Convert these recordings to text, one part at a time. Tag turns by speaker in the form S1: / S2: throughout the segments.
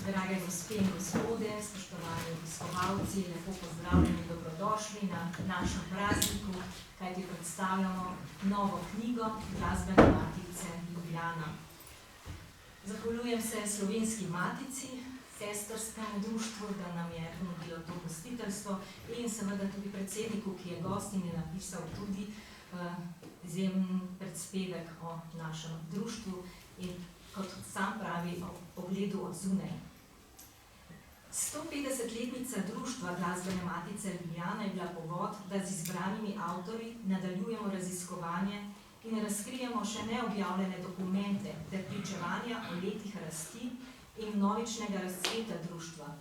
S1: Drage gospe in gospode, spoštovani obiskovalci, lepo pozdravljeni in dobrodošli na našem prazniku, kajti predstavljamo novo knjigo Glasbene matice Ljubljana. Zahvaljujem se Slovenski matici, sestrskemu društvu, da nam je ponudilo to gostiteljstvo in seveda tudi predsedniku, ki je gost in je napisal tudi izjemen predspevek o našem društvu in kot sam pravi o pogledu od zunaj. 150-letnica društva Glasbene matice Ljubljana je bila povod, da z izbranimi avtorji nadaljujemo raziskovanje in razkrijemo še neobjavljene dokumente ter pričevanja o letih rasti in vnovičnega razcveta društva,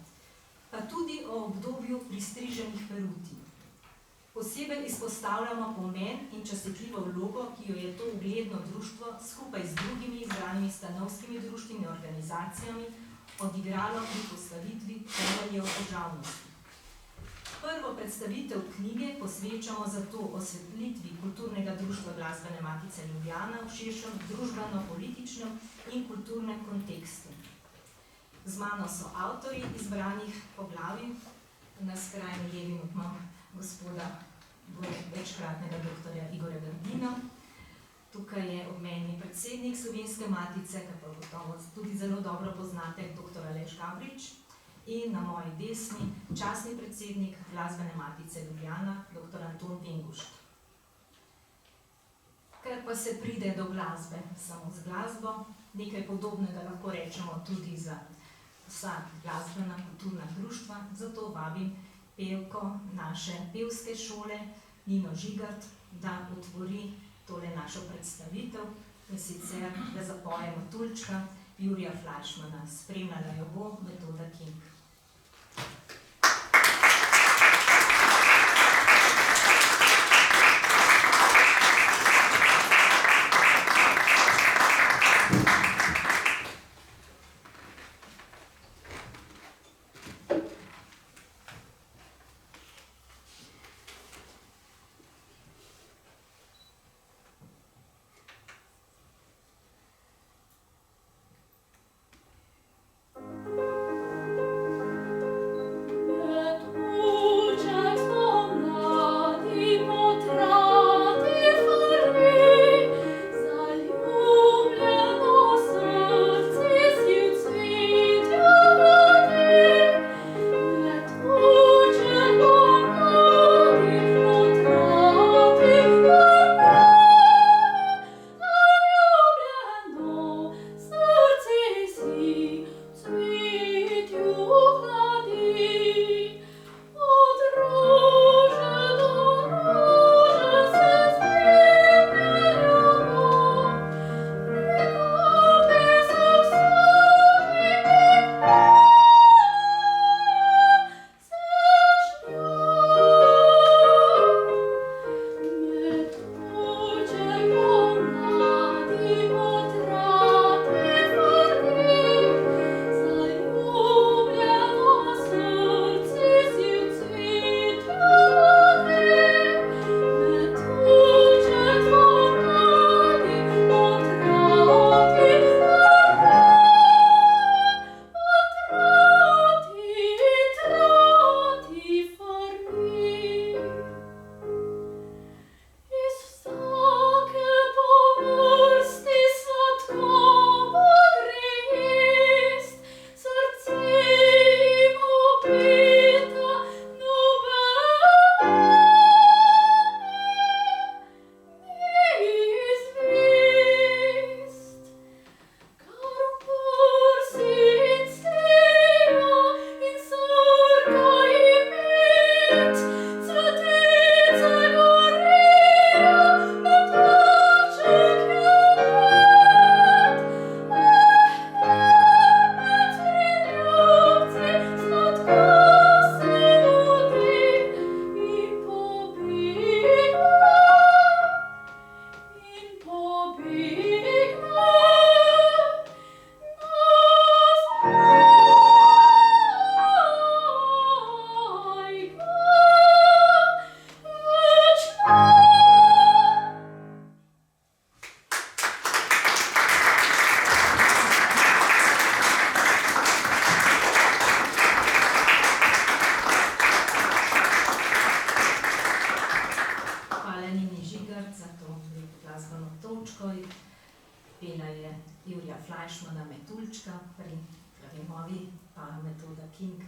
S1: pa tudi o obdobju pristriženih peruti. Posebej izpostavljamo pomen in častitljivo vlogo, ki jo je to ugledno društvo skupaj z drugimi izbranimi stanovskimi društvi in organizacijami odigralo pri postavitvi temeljev državnosti. Prvo predstavitev knjige posvečamo zato osvetlitvi kulturnega društva Glasbene matice Ljubljana v širšem družbeno-političnem in kulturnem kontekstu. Z mano so avtorji izbranih poglavij, na skrajni levi imam gospoda večkratnega doktorja Igorja Grdina. Tukaj je ob meni predsednik Slovenske matice, ki pa gotovo tudi zelo dobro poznate, dr. Aleš Gabrič, in na moji desni častni predsednik Glasbene matice Ljubljana, dr. Anton Vengušt. Ker pa se pride do glasbe samo z glasbo, nekaj podobnega lahko rečemo tudi za vsa glasbena kulturna društva, zato vabim pevko naše pevske šole, Nino Žigart, da otvori tole našo predstavitev in sicer, da zapojemo Tulčka Jurija Fleischmana. Spremljala jo bo Metoda King. ustanovi pa Metoda King.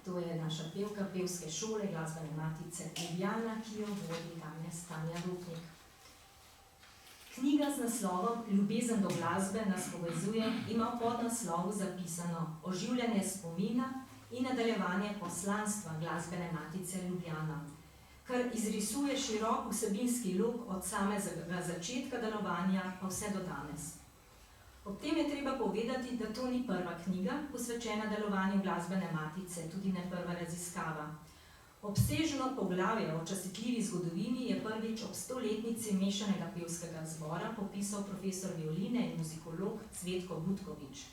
S1: To je naša pevka pevske šole Glasbene matice Ljubljana, ki jo vodi danes Tanja Rupnik. Knjiga z naslovom Ljubezen do glasbe nas povezuje ima v podnaslovu zapisano oživljanje spomina in nadaljevanje poslanstva Glasbene matice Ljubljana, kar izrisuje širok vsebinski lok od samega začetka delovanja pa vse do danes. Ob tem je treba povedati, da to ni prva knjiga, posvečena delovanju Glasbene matice, tudi ne prva raziskava. Obsežno poglavje o častitljivi zgodovini je prvič ob 100-letnici mešanega pevskega zbora popisal profesor violine in muzikolog Cvetko Butkovič.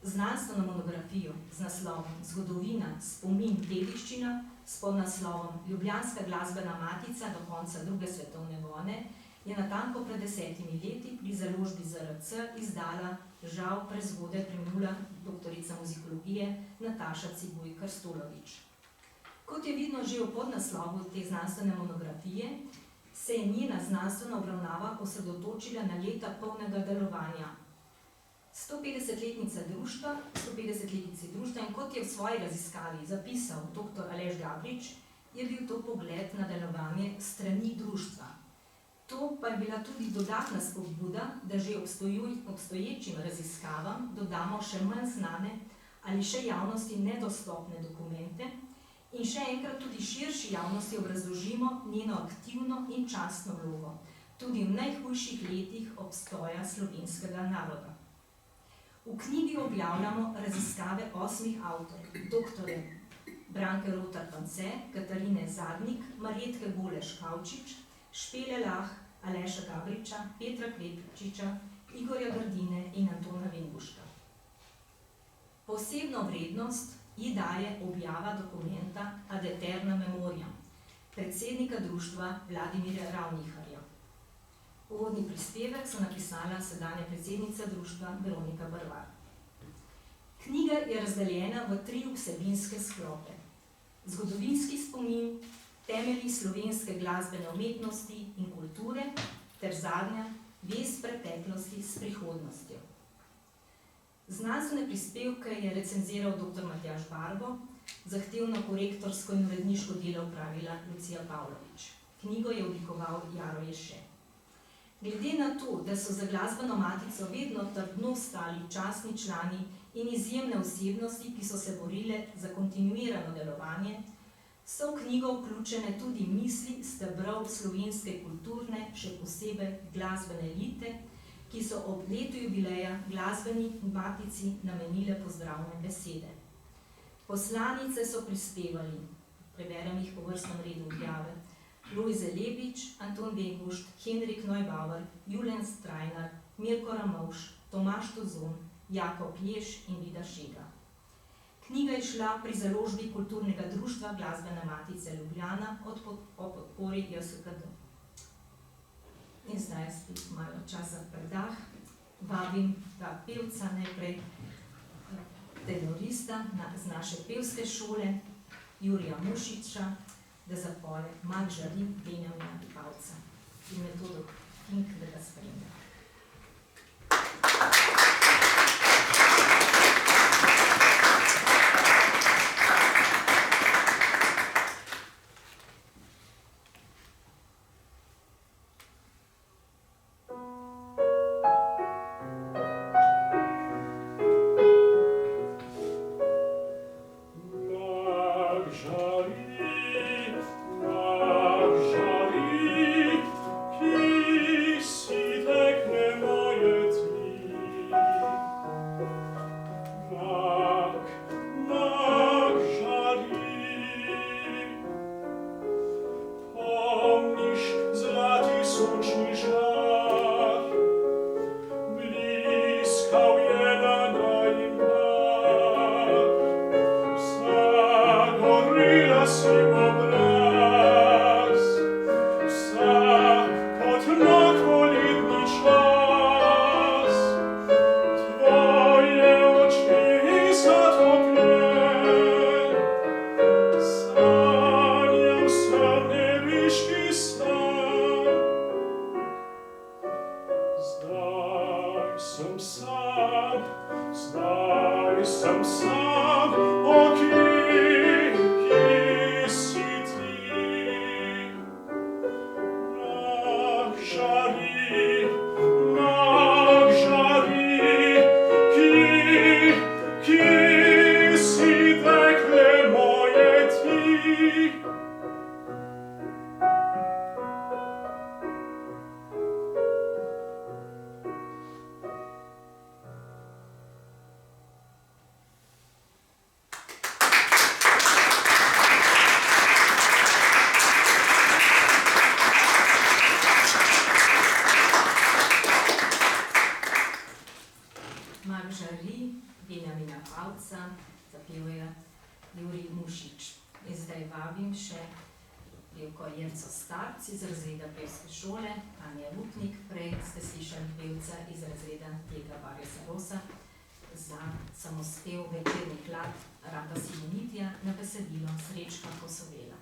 S1: Znanstveno monografijo z naslovom Zgodovina, spomin, dediščina s podnaslovom Ljubljanska glasbena matica do konca druge svetovne vojne je natanko pred 10 leti pri založbi ZRC izdala žal prezgodaj preminula doktorica muzikologije Nataša Cibuj-Krstolovič. Kot je vidno že v podnaslovu te znanstvene monografije, se je njena znanstvena obravnava osredotočila na leta polnega delovanja. 150-letnici društva in kot je v svoji raziskavi zapisal dr. Aleš Gabrič, je bil to pogled na delovanje strani društva. To pa je bila tudi dodatna spodbuda, da že obstoječim raziskavam dodamo še manj znane ali še javnosti nedostopne dokumente in še enkrat tudi širši javnosti obrazložimo njeno aktivno in častno vlogo, tudi v najhujših letih obstoja slovenskega naroda. V knjigi objavljamo raziskave 8 avtorjev, dr. Branke Rotar-Pance, Katarine Zadnik, Marjetke Goleš-Kavčič, Špele Lah, Aleša Gabriča, Petra Klepčiča, Igorja Grdine in Antona Venguška. Posebno vrednost ji daje objava dokumenta Ad Aeterna Memoria, predsednika društva Vladimirja Ravniharja. Uvodni prispevek so napisala sedanja predsednica društva Veronika Brvar. Knjiga je razdeljena v 3 vsebinske sklope. Zgodovinski spomin, temelji slovenske glasbene umetnosti in kulture ter zadnja vez preteklosti s prihodnostjo. Znanstvene prispevke je recenziral dr. Matjaž Barbo, zahtevno korektorsko in uredniško delo opravila Lucija Pavlovič. Knjigo je oblikoval Jaro Ješe. Glede na to, da so za Glasbeno matico vedno trdno stali častni člani in izjemne osebnosti, ki so se borile za kontinuirano delovanje, so v knjigo vključene tudi misli stebrov slovenske kulturne, še posebej glasbene elite, ki so ob letu jubileja Glasbeni matici namenile pozdravne besede. Poslanice so prispevali, preberem jih po vrstnem redu objave, Lojze Lebič, Anton Vengušt, Henrik Neubauer, Julian Strajnar, Mirko Ramovš, Tomaž Tozon, Jakob Jež in Vida Šega. Knjiga je šla pri založbi Kulturnega društva Glasbene matice Ljubljana o podpori JSKD. In zdaj spet malo čas za predah. Vabim ta pevca, najprej tenorista z naše pevske šole, Jurija Mušiča, da zapoje Mag žari Benjamina Pavca in Metodo King, da ga spremlja.
S2: Tvoje oči sem sam, o ki si ti. Nak žari, ki si dekle moje ti.
S1: Nak žari, Benjamina Pavca, zapel je Jurij Mušič. In zdaj vabim še pevko Jerco Starc iz razreda pevske šole, Anja Rupnik, prej ste slišali pevca iz razreda Tega Varjasa Rosa za samospev Večerni hlad Rada Simonitija na besedilo Srečka Kosovela.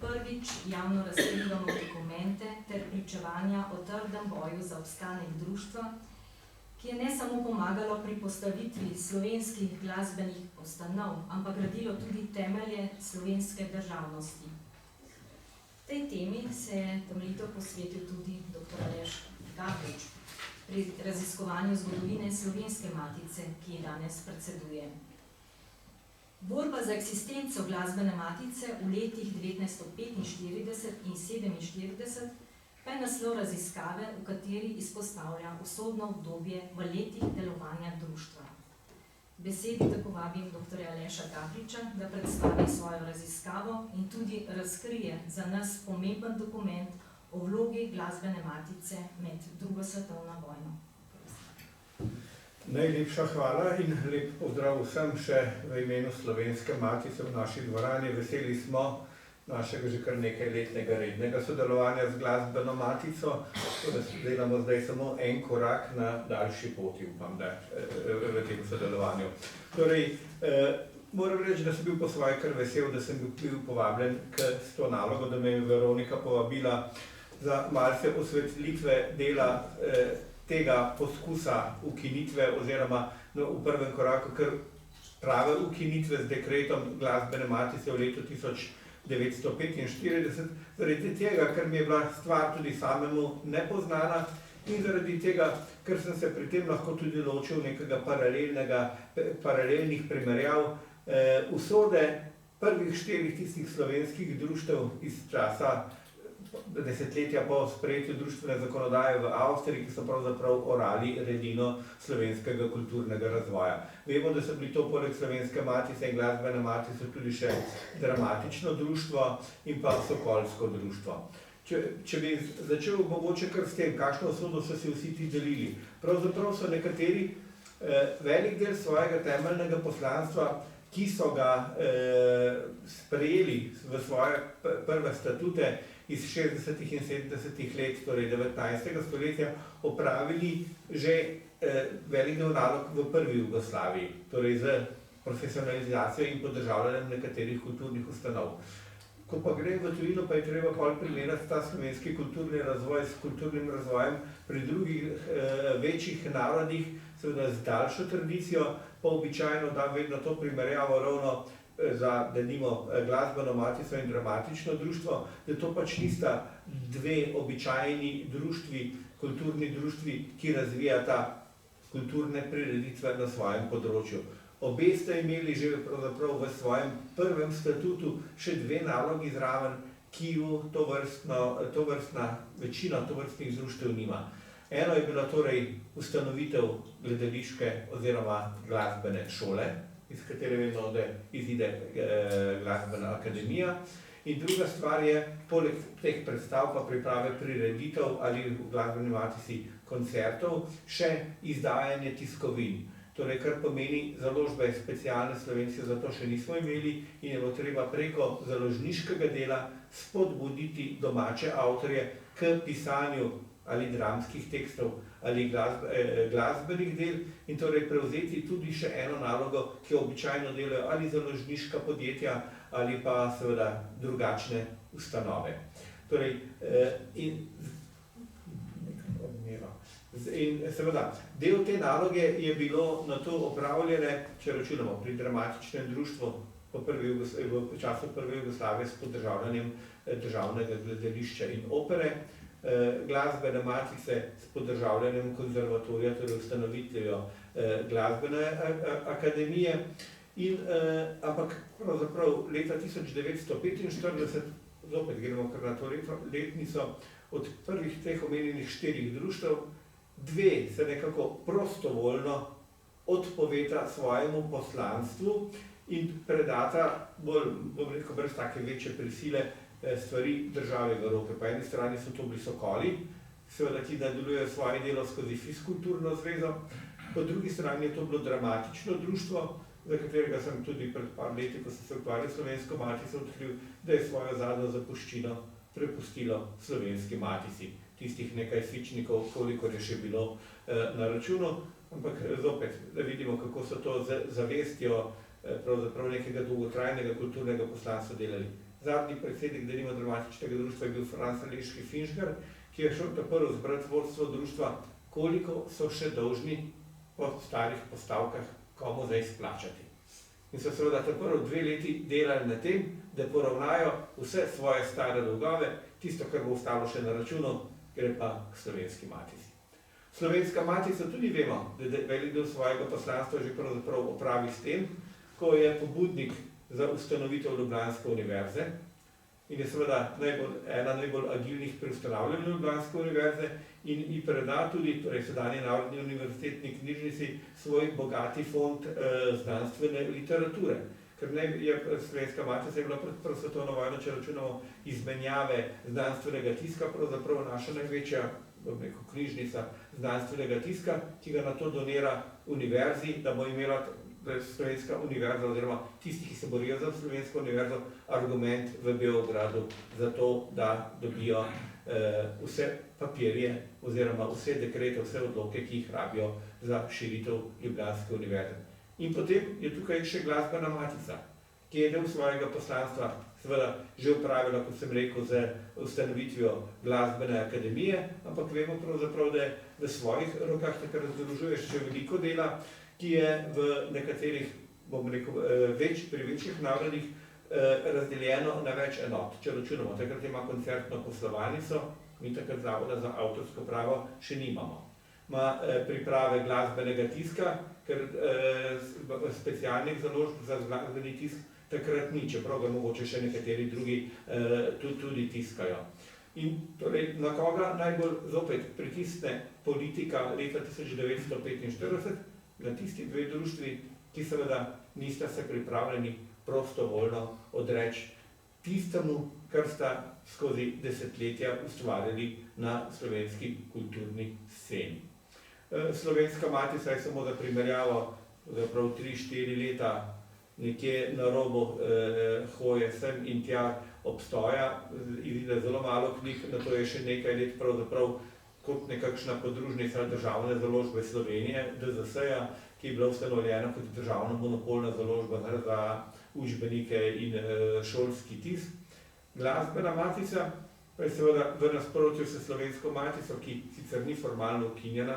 S1: Prvič javno razkrivamo dokumente ter pričevanja o trdem boju za obstanek društva, ki je ne samo pomagalo pri postavitvi slovenskih glasbenih ustanov, ampak gradilo tudi temelje slovenske državnosti. Tej temi se je temeljito posvetil tudi dr. Aleš Gabrič pri raziskovanju zgodovine Slovenske matice, ki ji danes predseduje. Borba za eksistenco glasbene matice v letih 1945 in 1947 pa je naslov raziskave, v kateri izpostavlja usodno obdobje v letih delovanja društva. Besedi tako vabim dr. Aleša Gabriča, da predstavi svojo raziskavo in tudi razkrije za nas pomemben dokument o vlogi glasbene matice med drugo svetovno vojno.
S3: Najlepša hvala in lep pozdrav vsem še v imenu Slovenske matice v naši dvorani. Veseli smo našega že kar nekaj letnega rednega sodelovanja z glasbeno matico, da delamo zdaj samo en korak na daljši poti, upam, da v tem sodelovanju. Torej, moram reči, da sem bil po svoje kar vesel, da sem bil povabljen k to nalogo, da me je Veronika povabila za malce osvetlitve dela tega poskusa ukinitve oziroma v prvem koraku kar prave ukinitve z dekretom glasbene matice v letu 1945, zaradi tega, ker mi je bila stvar tudi samemu nepoznana in zaradi tega, ker sem se pri tem lahko tudi ločil nekega paralelnih primerjav usode prvih 4 tistih slovenskih društev iz časa desetletja po sprejetju društvene zakonodaje v Avstriji, ki so pravzaprav orali redino slovenskega kulturnega razvoja. Vemo, da so bili to poleg Slovenske matice in glasbene matice tudi še dramatično društvo in pa sokolsko društvo. Če bi začel mogoče kar s tem, kakšno usodo so si vsi ti delili. Pravzaprav so nekateri velik del svojega temeljnega poslanstva, ki so ga sprejeli v svoje prve statute iz 60. in 70. let, torej 19. stoletja, opravili že velik del nalog v prvi Jugoslaviji, torej z profesionalizacijo in podržavljanjem nekaterih kulturnih ustanov. Ko pa gre v tujino, pa je treba pol primerjati ta slovenski kulturni razvoj s kulturnim razvojem pri drugih večjih narodih, seveda z daljšo tradicijo, pa običajno dam vedno to primerjavo ravno za, denimo, glasbeno matico in dramatično društvo, da to pač nista dve običajni društvi, kulturni društvi, ki razvijata kulturne prireditve na svojem področju. Obe sta imeli že pravzaprav v svojem prvem statutu še dve nalogi zraven, ki ju večina tovrstnih društev nima. Eno je bila torej ustanovitev gledališke oziroma glasbene šole, iz katere vemo, da izide glasbena akademija. In druga stvar je, poleg teh predstav pa priprave prireditev ali v glasbeni matici koncertov, še izdajanje tiskovin. Torej, kar pomeni založbe specialne Slovenci, zato še nismo imeli in je bilo treba preko založniškega dela spodbuditi domače avtorje k pisanju ali dramskih tekstov ali glasbenih del in torej prevzeti tudi še eno nalogo, ki jo običajno delajo ali založniška podjetja ali pa seveda drugačne ustanove. Torej, in seveda, del te naloge je bilo na to opravljene, če računamo, pri dramatičnem društvu v času prve Jugoslavije s podržavljanjem državnega gledališča in opere, glasbene matice s podržavljanjem konzervatorija, torej ustanovitvijo glasbene akademije. Ampak pravzaprav leta 1945, zopet gremo kar na to letnico, od prvih teh omenjenih 4 društev, 2 se nekako prostovoljno odpoveta svojemu poslanstvu in predata bolj, bom rekel, brez take večje prisile stvari države v roke. Po eni strani so to bili Sokoli, seveda ki delujejo svoje delo skozi Fiskulturno zvezo, po drugi strani je to bilo dramatično društvo, za katerega sem tudi pred par leti, ko sem se ukvarjal s Slovensko matico, odkril, da je svojo zadnjo zapuščino prepustilo Slovenski matici. Tistih nekaj svičnikov, kolikor je še bilo na računu, ampak zopet, da vidimo, kako so to zavestjo pravzaprav nekega dolgotrajnega kulturnega poslanstva delali. Zadnji predsednik denimo dramatičnega društva je bil Franc Aleški Finžgar, ki je šel prvo zbrati vodstvo društva, koliko so še dolžni po starih postavkah komu zdaj izplačati. In so seveda prvo 2 leti delali na tem, da poravnajo vse svoje stare dolgove, tisto, kar bo ostalo še na računu, gre pa k Slovenski matici. Slovenska matica tudi vemo, da velik del svojega poslanstva že pravzaprav opravi s tem, ko je pobudnik za ustanovitev Ljubljanske univerze in je seveda ena najbolj agilnih pri ustanavljanju Ljubljanske univerze in ji preda tudi, torej sedanji Narodni univerzitetni knjižnici, svoj bogati fond znanstvene literature. Ker je Slovenska matica je bila pred prvo svetovno vojno, če računamo izmenjave znanstvenega tiska, pravzaprav naša največja, bom rekel, knjižnica znanstvenega tiska, ki ga na to donira univerzi, da bo imela Slovenska univerza oziroma tisti, ki se borijo za Slovensko univerzo, argument v Beogradu za to, da dobijo vse papirje oziroma vse dekrete, vse odloke, ki jih rabijo za širitev Ljubljanske univerze. In potem je tukaj še glasbena matica, ki je del svojega poslanstva seveda že upravila, kot sem rekel, z ustanovitvijo glasbene akademije, ampak vemo pravzaprav, da v svojih rokah takrat združuješ še veliko dela, ki je v nekaterih, bom rekel, pri večjih narodih razdeljeno na več enot. Če računamo, takrat ima koncertno poslovalnico, mi takrat Zavoda za avtorsko pravo še nimamo. Ima priprave glasbenega tiska, ker specialnih založb za glasbeni tisk takrat ni, čeprav ga mogoče še nekateri drugi tudi tiskajo. In torej, na koga najbolj zopet pritisne politika leta 1945, na tisti 2 društvi, ki seveda nista se pripravljeni prostovoljno odreči tistemu, kar sta skozi desetletja ustvarjali na slovenski kulturni sceni. Slovenska matica je samo za primerjavo, zaprav 3-4 leta nekje na robu hoje sem in tja obstoja, izide zelo malo knjig, na to je še nekaj let pravzaprav kot nekakšna podružnica državne založbe Slovenije, DZS-ja, ki je bila ustanovljena kot državna monopolna založba za učbenike in šolski tisk. Glasbena matica pa je seveda v nasprotju s Slovensko matico, ki sicer ni formalno ukinjena,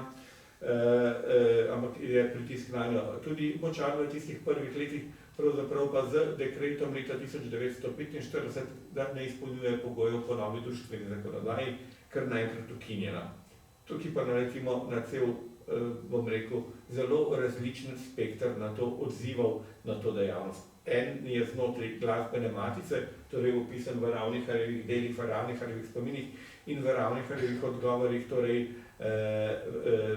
S3: ampak je pritisk na njo tudi močan v tistih prvih letih, pravzaprav pa z dekretom leta 1945, da ne izpolnjuje pogojev po novi društveni zakonodaji, kar naenkrat ukinjena. Tukaj pa naletimo na cel, bom rekel, zelo različen spekter na to odzivov na to dejavnost. En je znotraj glasbene matice, torej opisan v Ravniharjevih delih, v Ravniharjevih spominih in v Ravniharjevih odgovorih, torej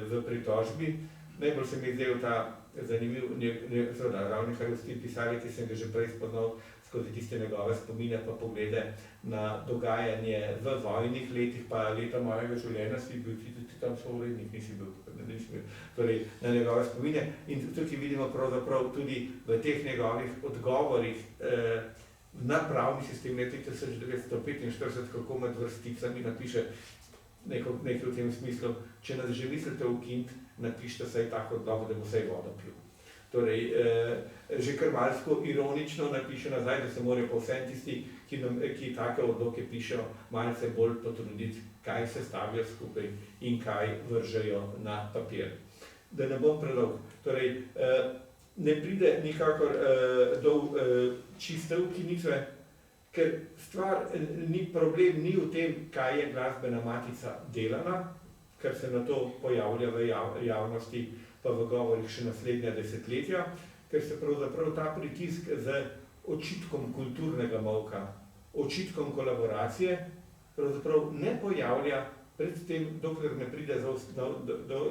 S3: v pritožbi. Najbolj se mi je zdel ta zanimiv, seveda Ravniharjevski pisatelj, ki sem ga že prej spoznal skozi tiste njegove spomine pa poglede na dogajanje v vojnih letih, pa leta mojega življenja si bil tudi tam sovremnik, nisi bil, torej na njegove spomine. In tukaj vidimo pravzaprav tudi v teh njegovih odgovorih na pravni sistem leta 1945, kako med vrsticami napiše nekaj v tem smislu, če nas že mislite ukiniti, napišite vsaj tako odgovor, da bo vsaj voda pil. Torej, že kar malsko ironično napiše nazaj, da se morajo pa vsem tisti, ki take odloke pišejo, malce bolj potruditi, kaj se stavijo skupaj in kaj vržejo na papir. Da ne bom predolg. Torej, ne pride nikakor do čiste ukinitve, ker problem ni v tem, kaj je glasbena matica delana, ker se na to pojavlja v javnosti, pa v govorih še naslednja desetletja, ker se pravzaprav ta pritisk z očitkom kulturnega molka, očitkom kolaboracije, pravzaprav ne pojavlja predtem, dokler ne pride do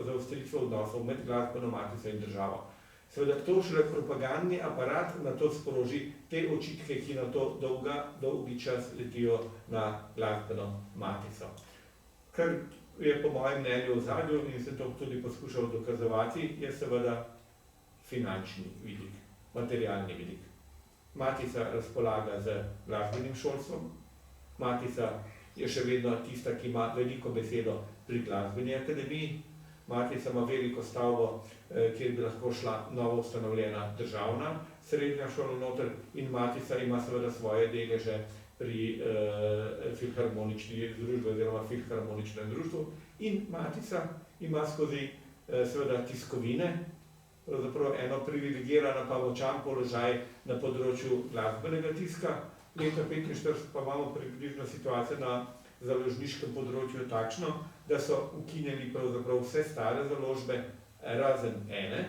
S3: zaostritve odnosov med glasbeno matico in državo. Seveda to šele propagandni aparat na to sproži te očitke, ki na to dolgi čas letijo na glasbeno matico. Kar je po mojem mnenju v zadju in sem to tudi poskušal dokazovati, je seveda finančni vidik, materialni vidik. Matica razpolaga z glasbenim šolstvom, matica je še vedno tista, ki ima veliko besedo pri glasbeni akademiji, matica ima veliko stavbo, kjer bi lahko šla novo ustanovljena državna srednja šola noter in matica ima seveda svoje deleže pri filharmonični družbi oziroma filharmoničnem društvu in matica ima skozi seveda tiskovine, pravzaprav eno privilegirano pa močan položaj na področju glasbenega tiska. Leta 1945 pa imamo približno situacijo na založniškem področju takšno, da so ukinjali pravzaprav vse stare založbe, razen ene,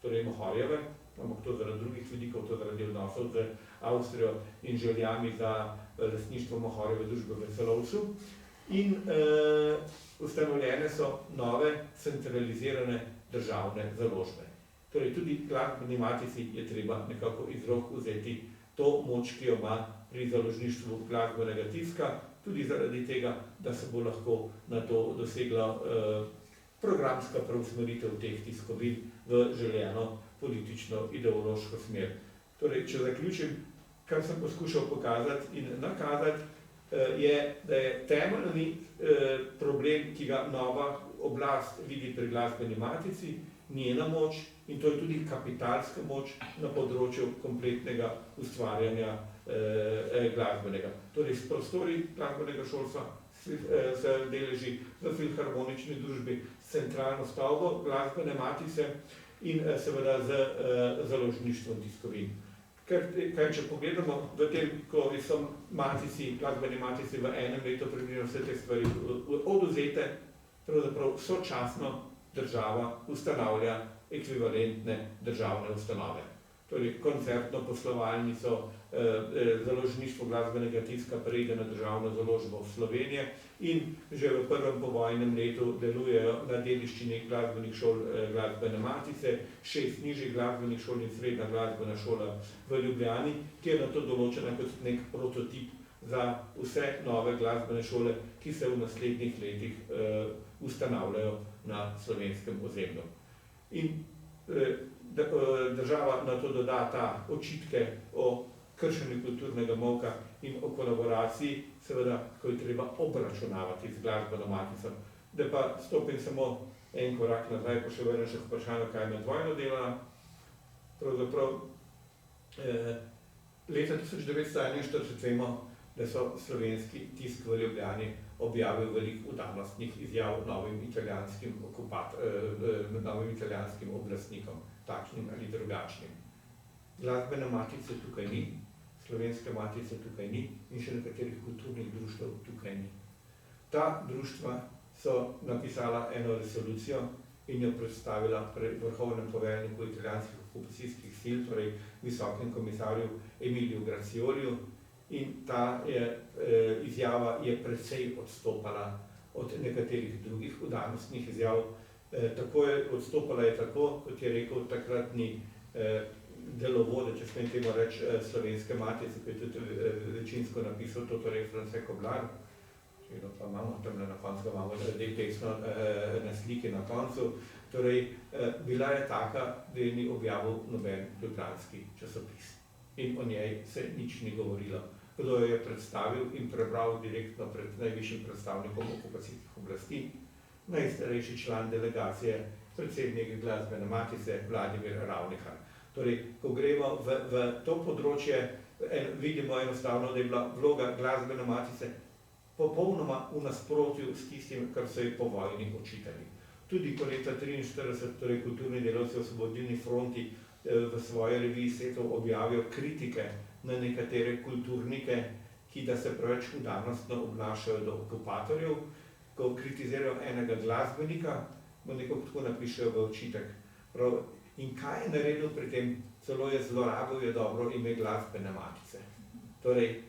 S3: torej Mohorjeve, ampak to zaradi drugih vidikov, to zaradi odnosov z Avstrijo in željami za lastništvo Mohorjeve družbe v Celovcu. In ustanovljene so nove centralizirane državne založbe. Torej tudi glasbeni matici je treba nekako iz rok vzeti to moč, ki jo ima pri založništvu glasbenega tiska, tudi zaradi tega, da se bo lahko na to dosegla programska preusmeritev teh tiskovin v željeno politično ideološko smer. Torej, če zaključim, kar sem poskušal pokazati in nakazati, je, da je temeljni problem, ki ga nova oblast vidi pri glasbeni matici, njena moč in to je tudi kapitalska moč na področju kompletnega ustvarjanja glasbenega. Torej, s prostori glasbenega šolstva se deleži v filharmonični družbi s centralno stavbo glasbene matice in seveda z založništvom tiskovin. Kaj, če pogledamo, v tem, ko so glasbeni matici v enem letu približno vse te stvari odvzete, pravzaprav sočasno država ustanavlja ekvivalentne državne ustanove. Torej, koncertno poslovalnico, založništvo glasbenega tiska preide na državno založbo Slovenije in že v prvem povojnem letu delujejo na dediščini glasbenih šol glasbene matice, 6 nižjih glasbenih šol in srednja glasbena šola v Ljubljani, ki je na to določena kot nek prototip za vse nove glasbene šole, ki se v naslednjih letih ustanavljajo na slovenskem ozemlju. In država na to doda ta očitke o kršenju kulturnega molka in o kolaboraciji, seveda, ko je treba obračunavati z glasbeno matico. Da pa stopim samo en korak nazaj, pa še vrnem še k vprašanju, kaj je Medvojna delala. Pravzaprav leta 1941 vemo, da so slovenski tisk v Ljubljani objavil veliko udarnostnih izjav novim italijanskim oblastnikom, takšnim ali drugačnim. Glasbene matice tukaj ni, slovenske matice tukaj ni in še nekaterih kulturnih društev tukaj ni. Ta društva so napisala eno resolucijo in jo predstavila vrhovnem poveljniku italijanskih okupacijskih sil, torej visokem komisarju Emiliju Gracioliju, in ta izjava je precej odstopala od nekaterih drugih udarnostnih izjav. Odstopala je tako, kot je rekel takratni delovode, če smem temu reči, slovenske matice, ki je tudi večinsko napisal to, torej France Koblar. Pa imamo tamle na koncu, imamo tekstno na sliki na koncu. Torej, bila je taka, da je ni objavil noben ljubljanski časopis. In o njej se nič ni govorilo. Kdo jo je predstavil in prebral direktno pred najvišjim predstavnikom okupacijskih oblasti, najstarejši član delegacije, predsednik glasbene matice Vladimir Ravnihar. Torej, ko gremo v to področje, vidimo enostavno, da je bila vloga glasbene matice popolnoma v nasprotju s tistim, kar so ji po vojni očitali. Tudi ko leta 1943, torej kulturni delavci v Osvobodilni fronti v svoji reviji Svetov objavijo kritike na nekatere kulturnike, ki da se preveč udarnostno obnašajo do okupatorjev, ko kritizirajo enega glasbenika, mu nekako tako napišejo v očitek. In kaj je naredil pri tem? Celo je zlorabil je dobro ime glasbene matice. Torej,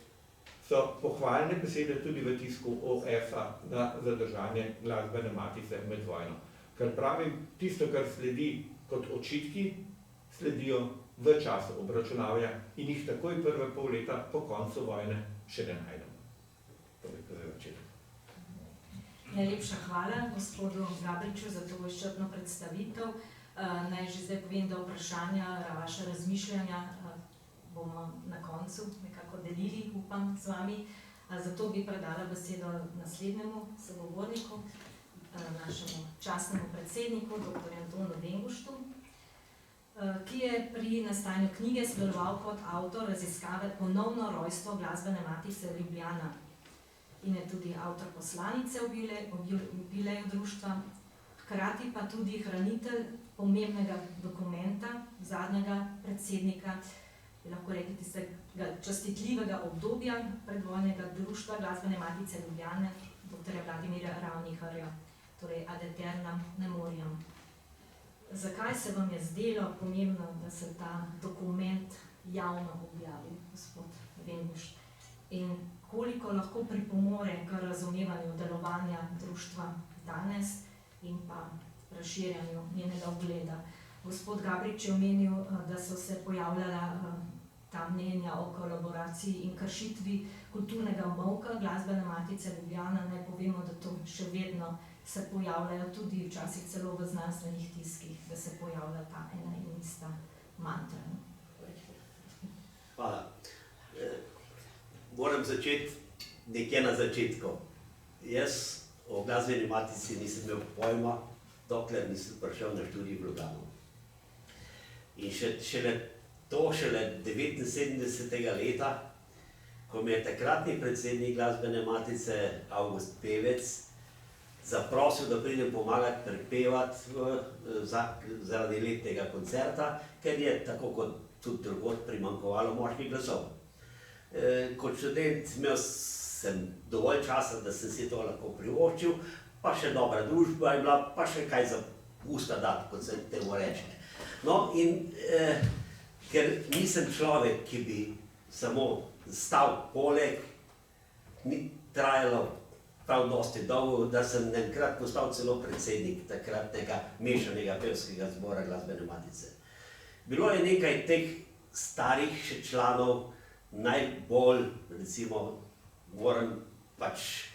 S3: so pohvaljne besede tudi v tisku OF-a na zadržanje glasbene matice med vojno. Ker pravim, tisto, kar sledi kot očitki, sledijo v času obračunavanja in jih takoj prve pol leta po koncu vojne še ne najdemo. Toliko za začetek.
S1: Najlepša hvala gospodu Gabriču za to izčrpno predstavitev. Naj že zdaj povem, da vprašanja, vaša razmišljanja bomo na koncu nekako delili, upam, z vami. Zato bi predala besedo naslednjemu sogovorniku, našemu častnemu predsedniku, dr. Antonu Venguštu, ki je pri nastajanju knjige sodeloval kot avtor raziskave Ponovno rojstvo glasbene matice Ljubljana in je tudi avtor poslanice jubileju društva, hkrati pa tudi hranitelj pomembnega dokumenta, zadnjega predsednika, bi lahko rekli tistega častitljivega obdobja predvojnega društva glasbene matice Ljubljane, dr. Vladimira Ravniharja, torej Ad Aeternam Memoriam. Zakaj se vam je zdelo pomembno, da se ta dokument javno objavi, gospod Vengušt? In koliko lahko pripomore k razumevanju delovanja društva danes in pa razširjanju njenega ugleda? Gospod Gabrič je omenil, da so se pojavljala ta mnenja o kolaboraciji in kršitvi kulturnega molka glasbene matice Ljubljana. Naj povemo, da to še vedno se pojavljajo tudi včasih celo v znanstvenih tiskih, da se pojavlja ta ena in ista mantra.
S4: Hvala. Moram začeti nekje na začetku. Jaz o glasbeni matici nisem imel pojma, dokler nisem prišel na študij v Ljubljano. In šele 79. leta, ko me je takratni predsednik glasbene matice August Pevec zaprosil, da pridem pomagati prepevati zaradi letnega koncerta, ker je, tako kot tudi drugod, primanjkovalo moških glasov. Kot študent imel sem dovolj časa, da sem si to lahko privoščil, pa še dobra družba je bila, pa še kaj za usta dati, kot se temu reče. No, in ker nisem človek, ki bi samo stal poleg, ni trajalo prav dosti dolgo, da sem enkrat postal celo predsednik takratnega mešanega pevskega zbora glasbene matice. Bilo je nekaj teh starih še članov, najbolj, recimo, moram pač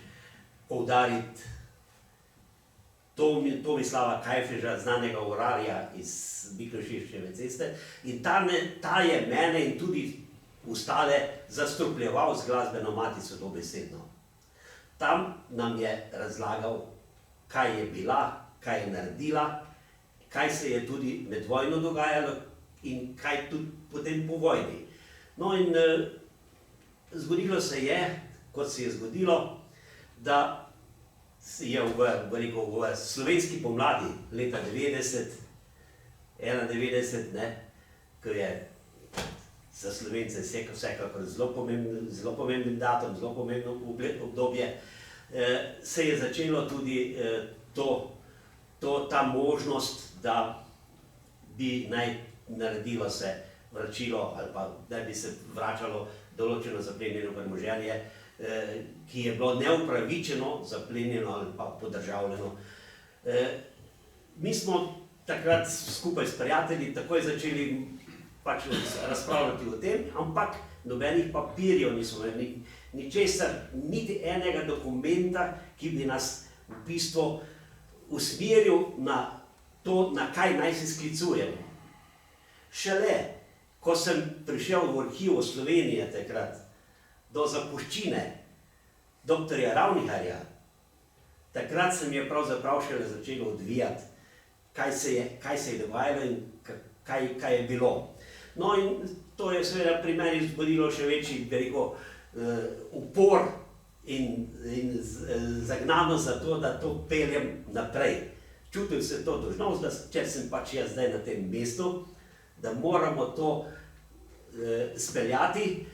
S4: poudariti Tomislava Kajfeža, znanega urarja iz Miklošiščeve ceste, in ta je mene in tudi ostale zastrupljeval z glasbeno matico dobesedno. Tam nam je razlagal, kaj je bila, kaj je naredila, kaj se je tudi med vojno dogajalo in kaj tudi potem po vojni. No in zgodilo se je, kot se je zgodilo, da je v slovenski pomladi leta 91, ko je za Slovence vsekakor zelo pomemben datum, zelo pomembno obdobje, se je začelo tudi ta možnost, da bi naj naredilo se vračilo ali pa da bi se vračalo določeno zaplenjeno premoženje, ki je bilo neupravičeno zaplenjeno ali pa podržavljeno. Mi smo takrat skupaj s prijatelji takoj začeli pač razpravljati o tem, ampak nobenih papirjev nismo imeli, ničesar, niti enega dokumenta, ki bi nas v bistvu usmeril na to, na kaj naj se sklicujemo. Šele, ko sem prišel v arhiv Slovenije takrat do zapuščine dr. Ravniharja, takrat se mi je pravzaprav šele začelo odvijati, kaj se je dogajalo in kaj je bilo. No in to je seveda pri meni vzbudilo še večji, upor in zagnanost za to, da to peljem naprej. Čutil sem to dolžnost, da če sem pač jaz zdaj na tem mestu, da moramo to speljati,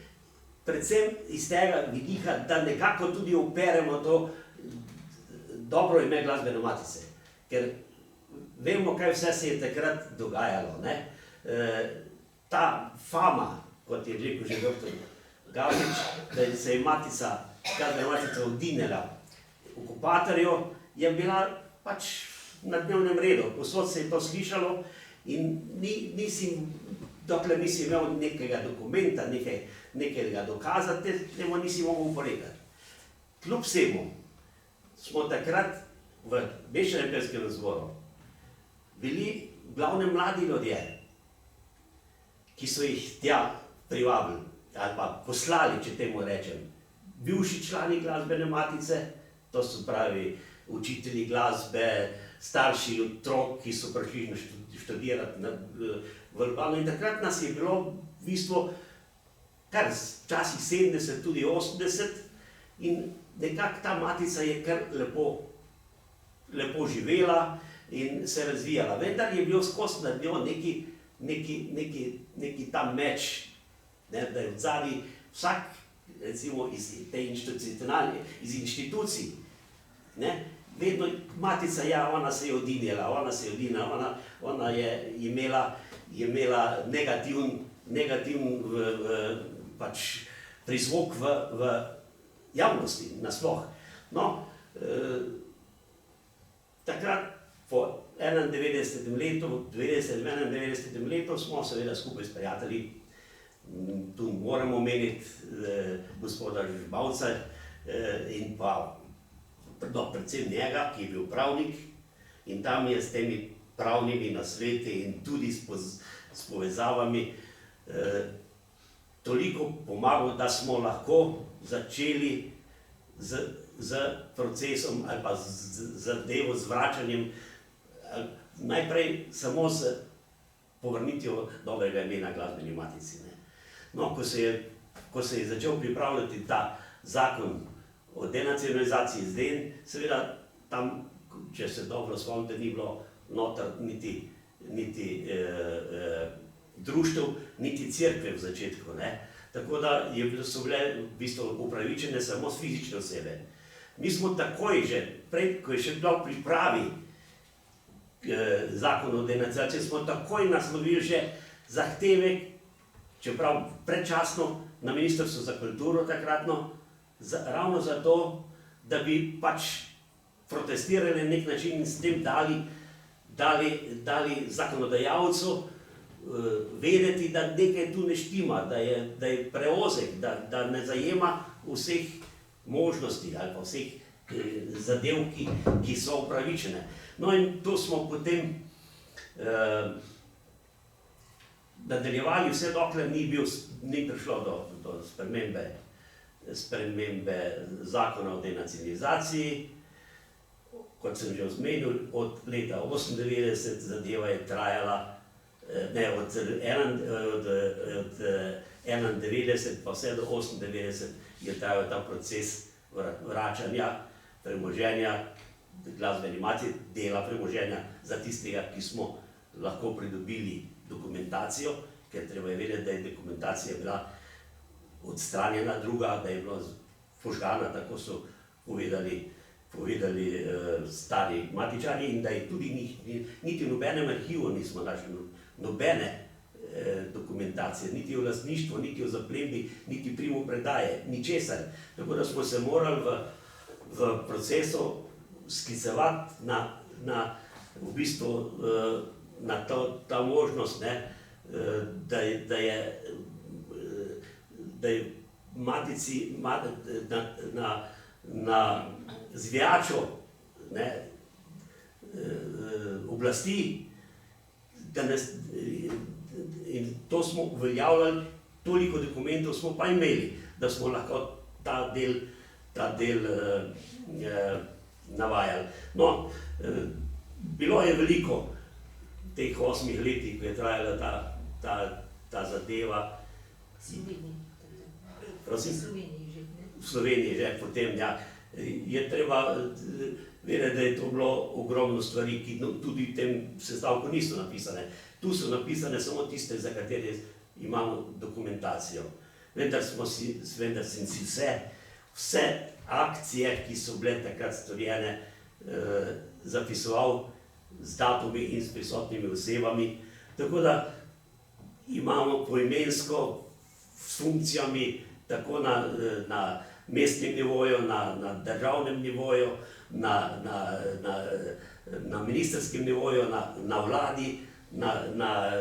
S4: predvsem iz tega vidika, da nekako tudi operemo to dobro ime Glasbene matice. Ker vemo, kaj vse se je takrat dogajalo. Ta fama, kot je rekel že dr. Gavrič, da se je Glasbena matica odinjala okupatorju, je bila pač na dnevnem redu. Povsod se je to slišalo in dokler nisi imel nekega dokumenta, nekega dokaza, temu nisi mogel oporekati. Kljub vsemu smo takrat v Mešanem pevskem zboru bili v glavnem mladi ljudje, ki so jih tja privabili ali pa poslali, če temu rečem, bivši člani Glasbene matice, to so pravi učitelji glasbe, starši otrok, ki so prišli študirati v Ljubljano, in takrat nas je bilo v bistvu kar včasih 70, tudi 80, in nekako ta matica je kar lepo živela in se razvijala. Vendar je bil skozi nad njo neki ta meč, da je v zadnji vsak, recimo iz inštitucij, vedno matica, ja, ona se je odinjala, ona je imela negativen prizvok v javnosti nasploh. No, takrat po 91. letu smo seveda skupaj s prijatelji, tu moramo omeniti gospoda Žbavca in pa predvsem njega, ki je bil pravnik, in tam je s temi pravnimi nasveti in tudi s povezavami toliko pomagal, da smo lahko začeli z procesom ali pa z zadevo, z vračanjem, najprej samo z povrnitvijo dobrega imena Glasbeni matici. No, ko se je začel pripravljati ta zakon o denacionalizaciji Zden, seveda tam, če se dobro spomnite, ni bilo noter niti društev, niti cerkve v začetku. Tako da so bile v bistvu upravičene samo fizične osebe. Mi smo takoj že, prej, ko je še bila v pripravi zakon o denacionalizaciji, smo takoj naslovili že zahtevek, čeprav predčasno, na Ministrstvo za kulturo takratno, ravno zato, da bi pač protestirali na nek način in s tem dali zakonodajalcu vedeti, da nekaj tu ne štima, da je preozek, da ne zajema vseh možnosti ali pa vseh zadev, ki so upravičene. No in to smo potem nadaljevali vse dokler ni prišlo do spremembe zakona o denacionalizaciji. kot sem že omenil, od leta 1998 zadeva je trajala, ne, od 1991 pa vse do 1998 je trajal ta proces vračanja premoženja glasbeni matici, dela premoženja za tistega, ki smo lahko pridobili dokumentacijo, ker treba je vedeti, da je dokumentacija bila odstranjena, druga, da je bila požgana, tako so povedali stari matičari, in da je tudi niti v nobenem arhivu nismo našli nobene dokumentacije, niti o lastništvu, niti o zaplembi, niti primopredaje, ničesar. Tako da smo se morali v procesu sklicevati v bistvu na ta možnost, ne, da je matici na zvijačo, ne, oblasti, in to smo uveljavljali, toliko dokumentov smo pa imeli, da smo lahko ta del navajali. No, bilo je veliko teh 8 letih, ko je trajala ta zadeva.
S1: V Sloveniji.
S4: Prosim?
S1: V Sloveniji že, ne?
S4: V Sloveniji že, potem, ja. Je treba vedeti, da je to bilo ogromno stvari, ki tudi v tem sestavku niso napisane. Tu so napisane samo tiste, za katere imamo dokumentacijo. Vendar sem si vse akcije, ki so bile takrat storjene, zapisoval z datumi in s prisotnimi osebami. Tako da imamo poimensko s funkcijami tako na mestnem nivoju, na državnem nivoju, na ministrskem nivoju, na vladi, na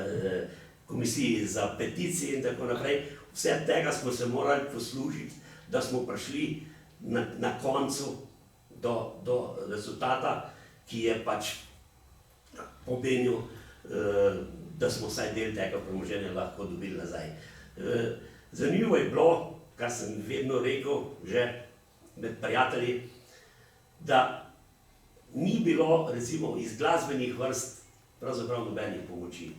S4: komisiji za peticije in tako naprej. Vse tega smo se morali poslužiti, da smo prišli na koncu do rezultata, ki je pač pomenil, da smo vsaj del tega premoženja lahko dobili nazaj. Zanimivo je bilo, kar sem vedno rekel, že med prijatelji, da ni bilo, recimo, iz glasbenih vrst pravzaprav nobenih pomoči.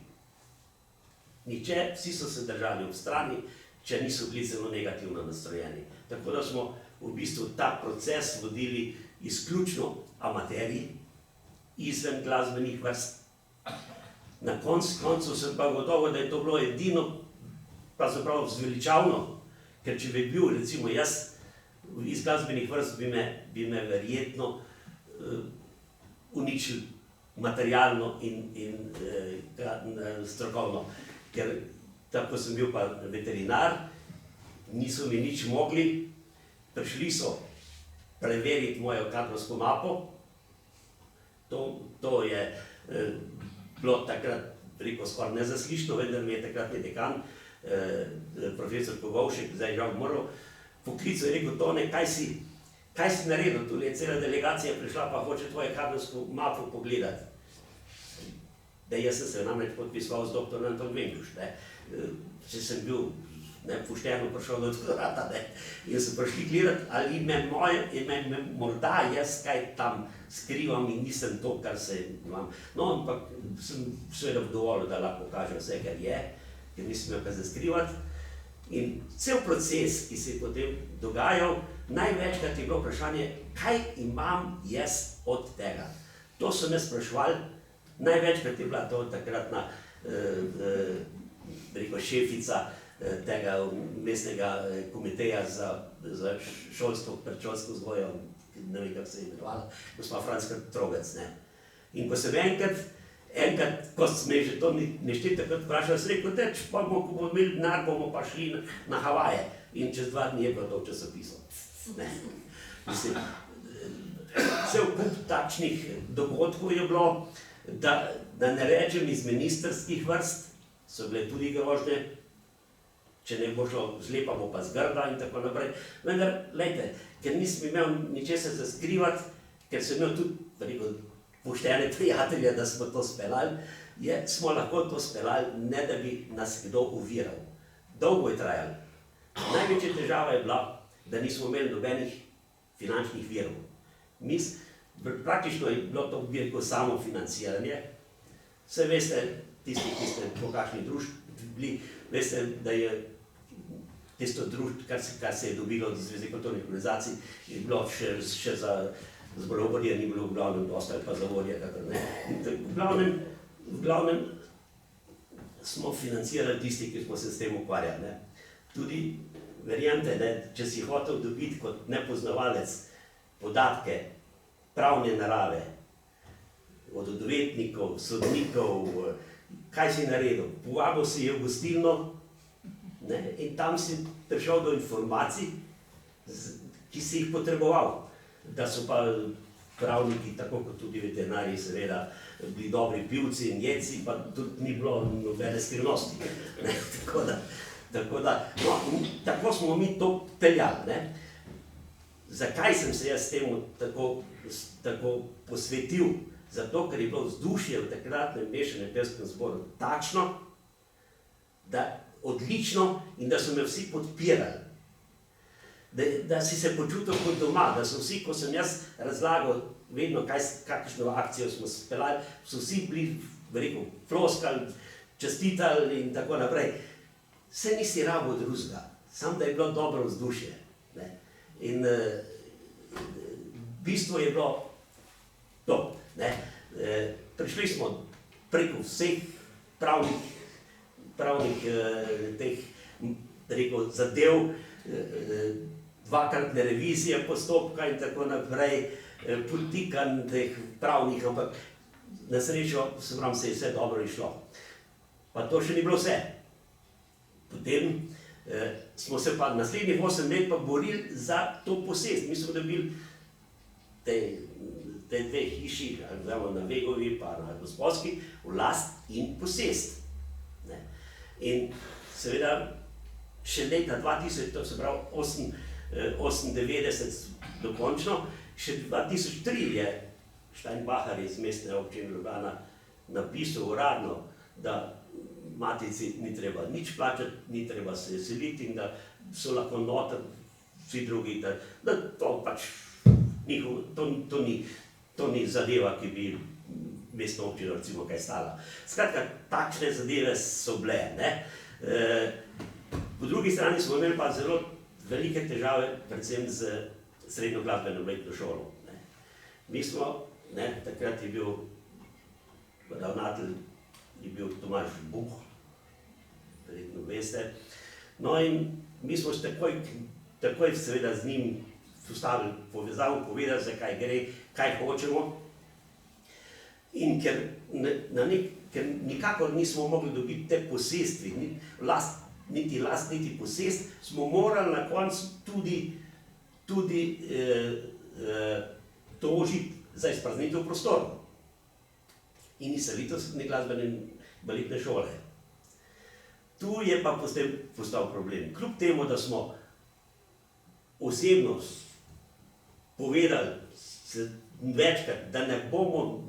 S4: Nihče, vsi so se držali ob strani, če niso bili zelo negativno nastrojeni. Tako da smo v bistvu ta proces vodili izključno amaterji, izven glasbenih vrst. Na koncu sem pa gotovo, da je to bilo edino pravzaprav zveličavno, ker če bi bil, recimo jaz, iz glasbenih vrst bi me verjetno uničil materialno in strokovno. Ker tako sem bil pa veterinar, niso mi nič mogli, prišli so preveriti mojo kadrovsko mapo. To je bilo takrat, rekel, skoraj nezaslišno, vendar mi je takratni dekan, profesor Kogovšek, zdaj žal umrl, poklical je rekel: Tone, kaj si naredil? Tule je cela delegacija prišla, pa hoče tvoje kadrovsko mapo pogledati. Da jaz sem se namreč podpisoval z dr. Anton Venkuš, če sem bil pošteno prišel do doktorata, in so prišli gledati, ali morda jaz kaj tam skrivam in nisem to, kar se imam. No, ampak sem seveda dovolil, da lahko kaže vse, kar je, ker nisem imel kaj za skrivati. In cel proces, ki se je potem dogajal, največkrat je bilo vprašanje, kaj imam jaz od tega. To so me spraševali, največkrat je bila to takratna šefica tega mestnega komiteja za šolstvo, predšolsko vzgojo, ne vem, kako se je imenovala, gospa Franska Trobec. In ko sem enkrat, ko sem že to neštetokrat vprašal, sem rekel, ko bomo imeli denar, bomo pa šli na Havaje. In čez 2 dni je bilo to v časopisu. Cel kup takšnih dogodkov je bilo, da ne rečem iz ministrskih vrst, so bile tudi grožnje, če ne bo šlo zle, pa bo pa zgrda in tako naprej. Vendar, glejte, ker nisem imel ničesar za skrivati, ker sem imel tudi poštene prijatelje, da smo to speljali, smo lahko to speljali, ne da bi nas kdo oviral. Dolgo je trajalo. Največja težava je bila, da nismo imeli nobenih finančnih virov. praktično je bilo to, bi rekel, samo financiranje. Vse veste, tisti, ki ste po kakšni društvi bili, veste, da je tisto društvo, kar se je dobilo od Zveze kulturnih organizacij, je bilo še za zborovodje, ni bilo v glavnem dosta ali pa za vodje, kakor ne. V glavnem smo financirali tisti, ki smo se s tem ukvarjali. Ne. Tudi, verjemite, ne, če si hotel dobiti kot nepoznavalec podatke pravne narave, od odvetnikov, sodnikov, kaj si naredil, povabil si je v gostilno, ne, in tam si prišel do informacij, ki si jih potreboval. Da so pa pravniki, tako kot tudi veterinarji, seveda, bili dobri pivci in jedci, pa tudi ni bilo nobene skrivnosti. Ne, tako smo mi to peljali. Ne. Zakaj sem se jaz temu tako posvetil? Zato, ker je bilo vzdušje v takratnem mešanem pevskem zboru takšno, da odlično in da so me vsi podpirali. Da si se počutil kot doma, da so vsi, ko sem jaz razlagal vedno, kakšno akcijo smo speljali, so vsi bili, rekel, ploskali, čestitali in tako naprej. Vse nisi rabo drugega, samo da je bilo dobro vzdušje. Ne. In bistvo je bilo to. Ne. Prišli smo preko vseh pravnih teh, rekel, zadev, dvakratne revizije postopka in tako naprej, politikanj teh pravnih, ampak na srečo, se pravi, se je vse dobro išlo. Pa to še ni bilo vse. Potem smo se pa naslednjih 8 let pa borili za to posest. Mi smo dobili te dve hiši, na Vegovi pa na Gospodski, v last in posest. Ne. In seveda še leta 2000, to se pravi 98 dokončno, še 2003 je Steinbacher iz mestne občine Ljubljana napisal uradno, da matici ni treba nič plačati, ni treba se seliti in da so lahko noter vsi drugi, da to pač njihov, to ni zadeva, ki bi mestno občino recimo kaj stala. Skratka, takšne zadeve so bile. Ne? Po drugi strani smo imeli pa zelo velike težave, predvsem z srednjo glasbeno baletno šolo. Ne? Mi smo, takrat je bil ravnatelj, je bil Tomaž Buh, verjetno veste. No in mi smo takoj seveda z njim postavili povezavo, povedali, za kaj gre, kaj hočemo. In ker nikakor nismo mogli dobiti te posestvi, niti last, niti posest, smo morali na koncu tudi tožiti za izpraznitev prostorov in izselitev glasbene in baletne šole. Tu je pa postal problem. Kljub temu, da smo osebno povedali večkrat, da ne bomo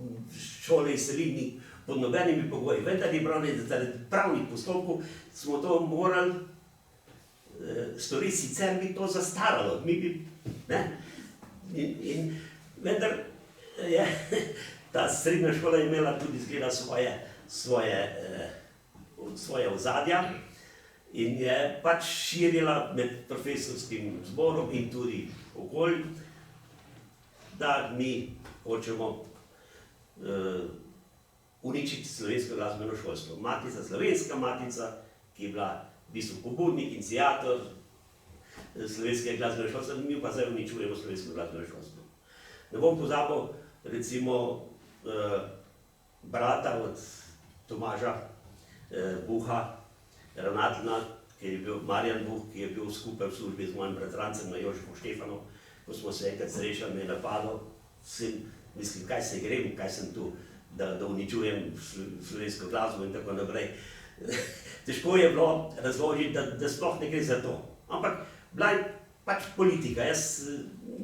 S4: šole izselili pod nobenimi pogoji, vendar je zaradi pravnih postopkov smo to morali storiti, sicer bi to zastaralo. In vendar je ta srednja šola imela tudi izgleda svoje ozadja in je pač širila med profesorskim zborom in tudi okolj, da mi hočemo uničiti slovensko glasbeno šolstvo. Matica, slovenska matica, ki je bila v bistvu pobudnik, iniciator slovenskega glasbenega šolstva, mi pa zdaj uničujemo slovensko glasbeno šolstvo. Ne bom pozabil, recimo, brata od Tomaža Buha, ravnatelja, ki je bil Marjan Buh, ki je bil skupaj v službi z mojim bratrancem na Jožefu Štefanu, ko smo se enkrat srečali, me je napadal, mislim, kaj se grem, kaj sem tu, da uničujem slovensko glasbo in tako naprej. Težko je bilo razložiti, da sploh ne gre za to. Ampak bila je pač politika, jaz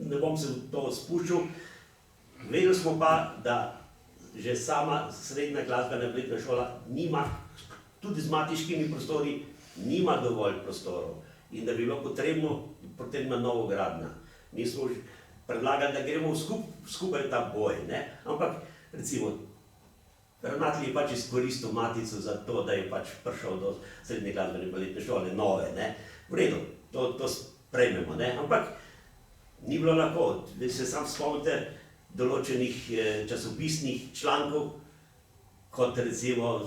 S4: ne bom se v to spuščal. Vedeli smo pa, da že sama srednja glasbena baletna šola nima, tudi z matiškimi prostori, nima dovolj prostorov in da bi bilo potrebna novogradnja. Mi smo predlagati, da gremo skupaj ta boj, ne? Ampak recimo, ravnatelj je pač izkoristil Matico za to, da je pač prišel do srednje glasbene in baletne šole, nove, ne? V redu, to sprejmemo, ne? Ampak ni bilo lahko, se sam spomnite določenih časopisnih člankov, kot recimo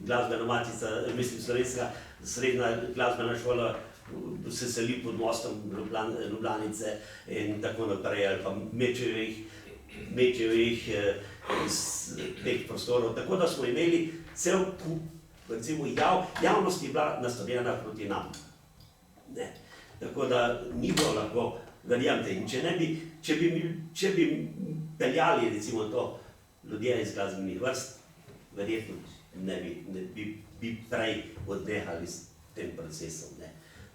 S4: glasbena Matica, mislim slovenska srednja glasbena šola se seli pod mostom Ljubljanice in tako naprej, ali pa mečejo jih iz teh prostorov. Tako da smo imeli cel kup, recimo javnost je bila nastavljena proti nam. Ne. Tako da ni bilo lahko, verjamte, in če bi peljali recimo to ljudje iz glasbenih vrst, verjetno bi prej odnehali s tem procesom. Ne.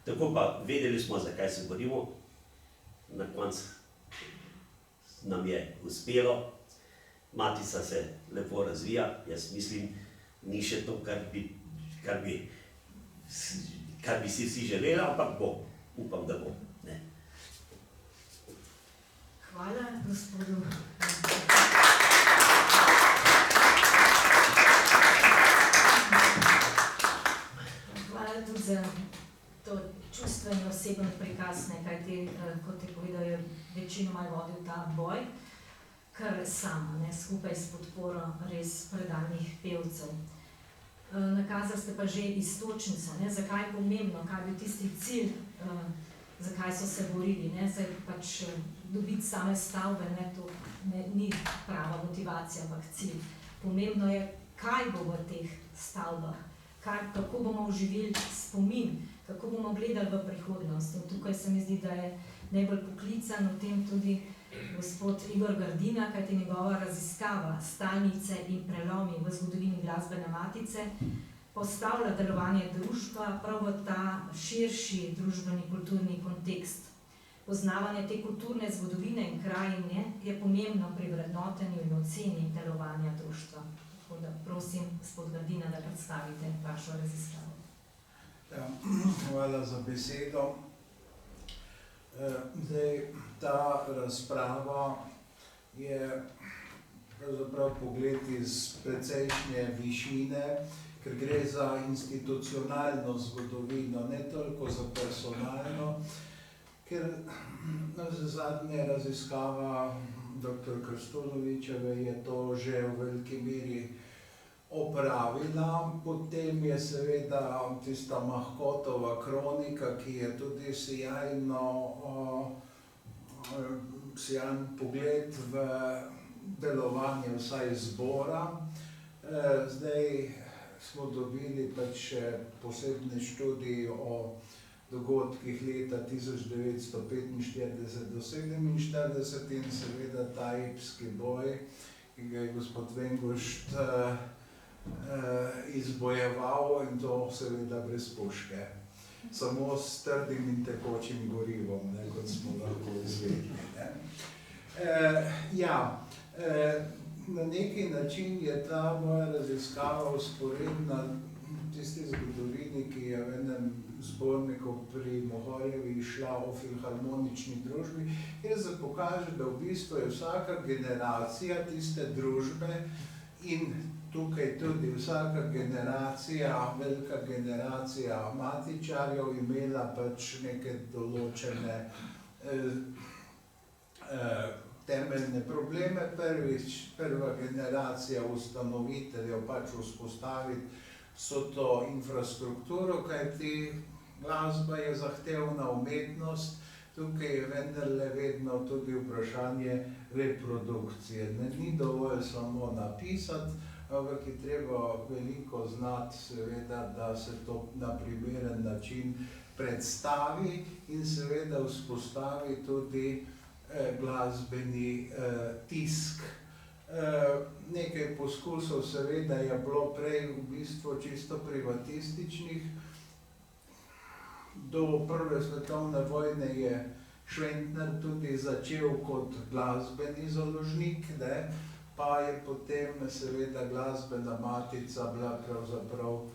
S4: Tako pa vedeli smo, zakaj se borimo, na koncu nam je uspelo, Matica se lepo razvija, jaz mislim, ni še to, kar bi si vsi želeli, ampak bo, upam, da bo. Ne.
S1: Hvala, gospodu. Hvala tudi za to čustveni osebni prikaz, kajti, kot je povedal, je večinoma vodil ta boj, kar samo, skupaj s podporo res predanih pevcev. Nakazali ste pa že iztočnico, zakaj je pomembno, kaj je bil tisti cilj, zakaj so se borili. Zdaj pač dobiti same stavbe, to ni prava motivacija, ampak cilj. Pomembno je, kaj bo v teh stavbah, kako bomo oživili spomin, kako bomo gledali v prihodnost. In tukaj se mi zdi, da je najbolj poklican v tem tudi gospod Igor Grdina, kajti njegova raziskava Stalnice in prelomi v zgodovini glasbene Matice postavlja delovanje društva prav v ta širši družbeni kulturni kontekst. Poznavanje te kulturne zgodovine in krajine je pomembno pri vrednotenju in oceni delovanja društva. Tako da prosim, gospod Grdina, da predstavite vašo raziskavo.
S5: Ja, hvala za besedo. Zdaj, ta razprava je pravzaprav pogled iz precejšnje višine, ker gre za institucionalno zgodovino, ne toliko za personalno, ker zadnja raziskava dr. Krstunovičeve je to že v veliki meri opravila, potem je seveda tista Mahkotova kronika, ki je tudi sijajen pogled v delovanje vsaj zbora. Zdaj smo dobili pač posebne študije o dogodkih leta 1945 do 1947 in seveda ta epski boj, ki ga je gospod Vengušt izbojeval, in to seveda brez puške, samo s trdim in tekočim gorivom, kot smo lahko izvedeli. Na neki način je ta moja raziskava vzporedna tisti zgodovini, ki je v enem zborniku pri Mohorjevi šla o filharmonični družbi, kjer se pokaže, da v bistvu je vsaka generacija tiste družbe in tukaj tudi vsaka generacija, velika generacija matičarjev imela pač neke določene temeljne probleme. Prva generacija ustanoviteljev pač vzpostaviti so to infrastrukturo, kajti glasba je zahtevna umetnost, tukaj je vendarle vedno tudi vprašanje reprodukcije. Ni dovolj samo napisati, ampak je treba veliko znati, seveda, da se to na primeren način predstavi in seveda vzpostavi tudi glasbeni tisk. Nekaj poskusov seveda je bilo prej v bistvu čisto privatističnih. Do prve svetovne vojne je Šventner tudi začel kot glasbeni založnik, pa je potem seveda glasbena Matica bila pravzaprav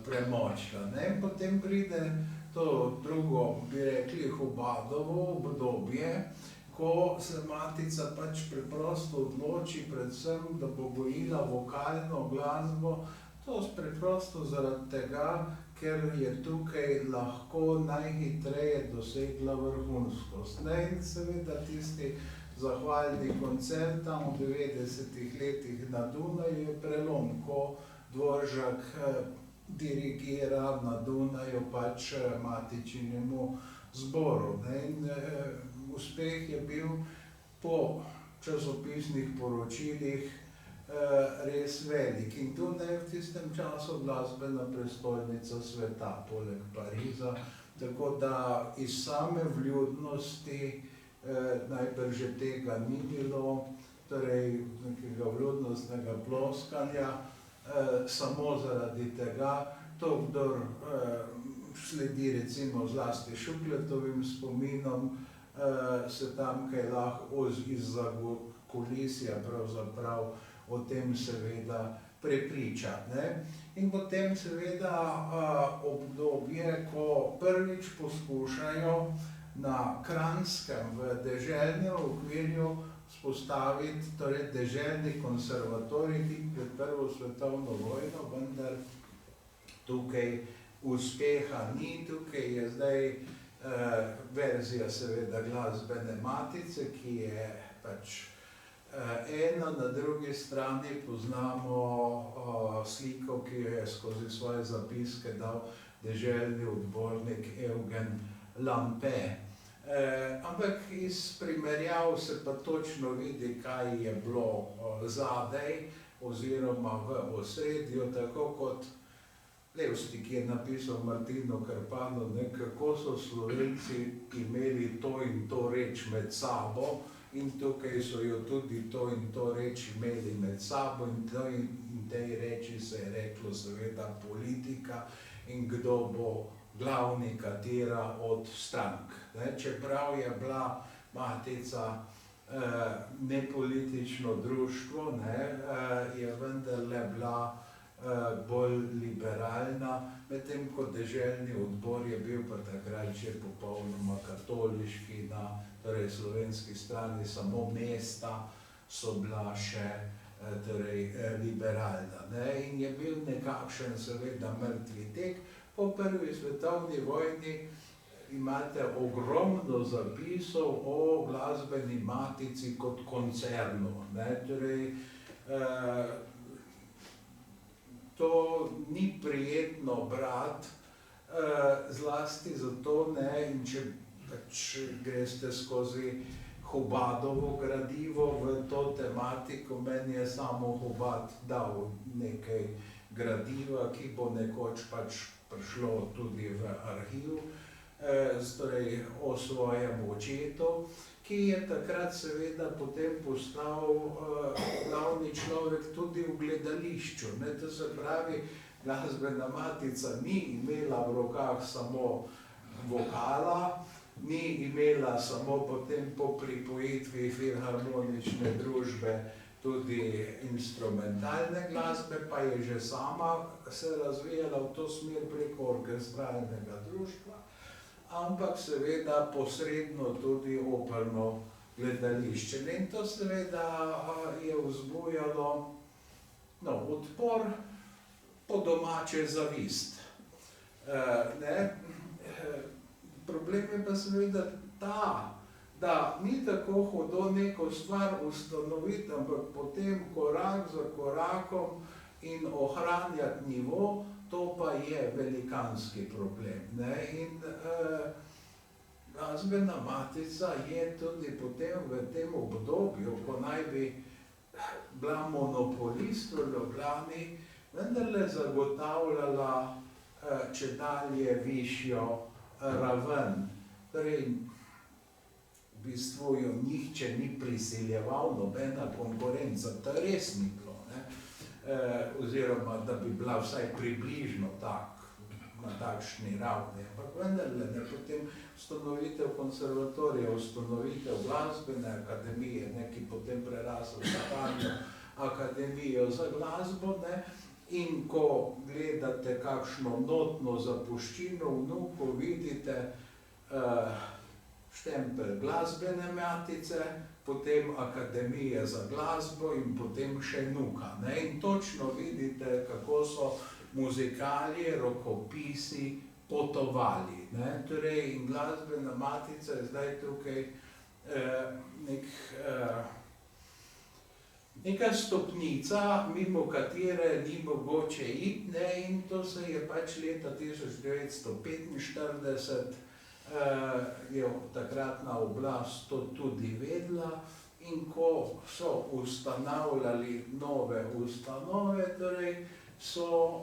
S5: premočna. Potem pride to drugo, bi rekli, Hubadovo obdobje, ko se matica pač preprosto odloči, predvsem, da bo gojila vokalno glasbo, to preprosto zaradi tega, ker je tukaj lahko najhitreje dosegla vrhunskost. In seveda tisti zahvalni koncert tam v 90-ih letih na Dunaju je prelom, ko Dvoržak dirigira na Dunaju pač matičinemu zboru. In uspeh je bil po časopisnih poročilih res velik. In Dunaj je v tistem času glasbena prestolnica sveta, poleg Pariza, tako da iz same vljudnosti najbrž že tega ni bilo, torej nekega vljudnostnega ploskanja, samo zaradi tega, to, kdor sledi recimo zlasti Šukletovim spominom, se tam kaj lahko izza kulisja pravzaprav o tem seveda prepriča. In potem seveda obdobje, ko prvič poskušajo na Kranjskem v deželnem okvirju spostaviti, torej deželni konservatorij tik pred Prvo svetovno vojno, vendar tukaj uspeha ni. Tukaj je zdaj verzija seveda glasbene matice, ki je pač ena, na drugi strani poznamo sliko, ki jo je skozi svoje zapiske dal deželni odbornik Eugen Lampe. Ampak iz primerjav se pa točno vidi, kaj je bilo zadaj oziroma v osredju, tako kot Levsti, ki je napisal Martinu Krpanu, kako so Slovenci imeli to in to reč med sabo, in tukaj so jo tudi to in to reč imeli med sabo, in tej reči se je reklo seveda politika in kdo bo glavni katera od strank. Čeprav je bila matica nepolitično društvo, je vendarle bila bolj liberalna, medtem ko deželni odbor je bil pa takrat že popolnoma katoliški, na torej slovenski strani samo mesta so bila še torej liberalna. In je bil nekakšen seveda mrtvi tek. Po prvi svetovni vojni imate ogromno zapisov o glasbeni matici kot koncernu. Torej, to ni prijetno brati, zlasti zato, in če pač greste skozi Hobadovo gradivo v to tematiko, meni je samo Hobad dal nekaj gradiva, ki bo nekoč pač prišlo tudi v arhiv, torej o svojem očetu, ki je takrat seveda potem postal glavni človek tudi v gledališču. To se pravi, glasbena matica ni imela v rokah samo vokala, ni imela samo potem po pripojitvi filharmonične družbe tudi instrumentalne glasbe, pa je že sama se razvijala v to smer preko orkestralnega društva, ampak seveda posredno tudi operno gledališče. In to seveda je vzbujalo odpor, po domače zavist. Problem je pa seveda ta, da ni tako hudo neko stvar ustanoviti, ampak potem korak za korakom in ohranjati nivo, to pa je velikanski problem. In glasbena matica je tudi potem v tem obdobju, ko naj bi bila monopolist v Ljubljani, vendarle zagotavljala čedalje višjo raven. Torej, v bistvu jo nihče ni prisiljeval, nobena konkurenca, to res ni bilo. Oziroma, da bi bila vsaj približno na takšni ravni. Ampak vendarle, potem ustanovitev konservatorija, ustanovitev glasbene akademije, ki potem prerasla v akademijo za glasbo, in ko gledate kakšno notno zapuščino vnuku, vidite štempelj glasbene matice, potem Akademije za glasbo in potem še Nuka. Ne? In točno vidite, kako so muzikali, rokopisi potovali. Ne? Torej, in glasbena matica je zdaj tukaj neka stopnica, mimo katere ni mogoče iti, ne? In to se je pač leta 1945 je takratna oblast to tudi vedela, in ko so ustanavljali nove ustanove, torej so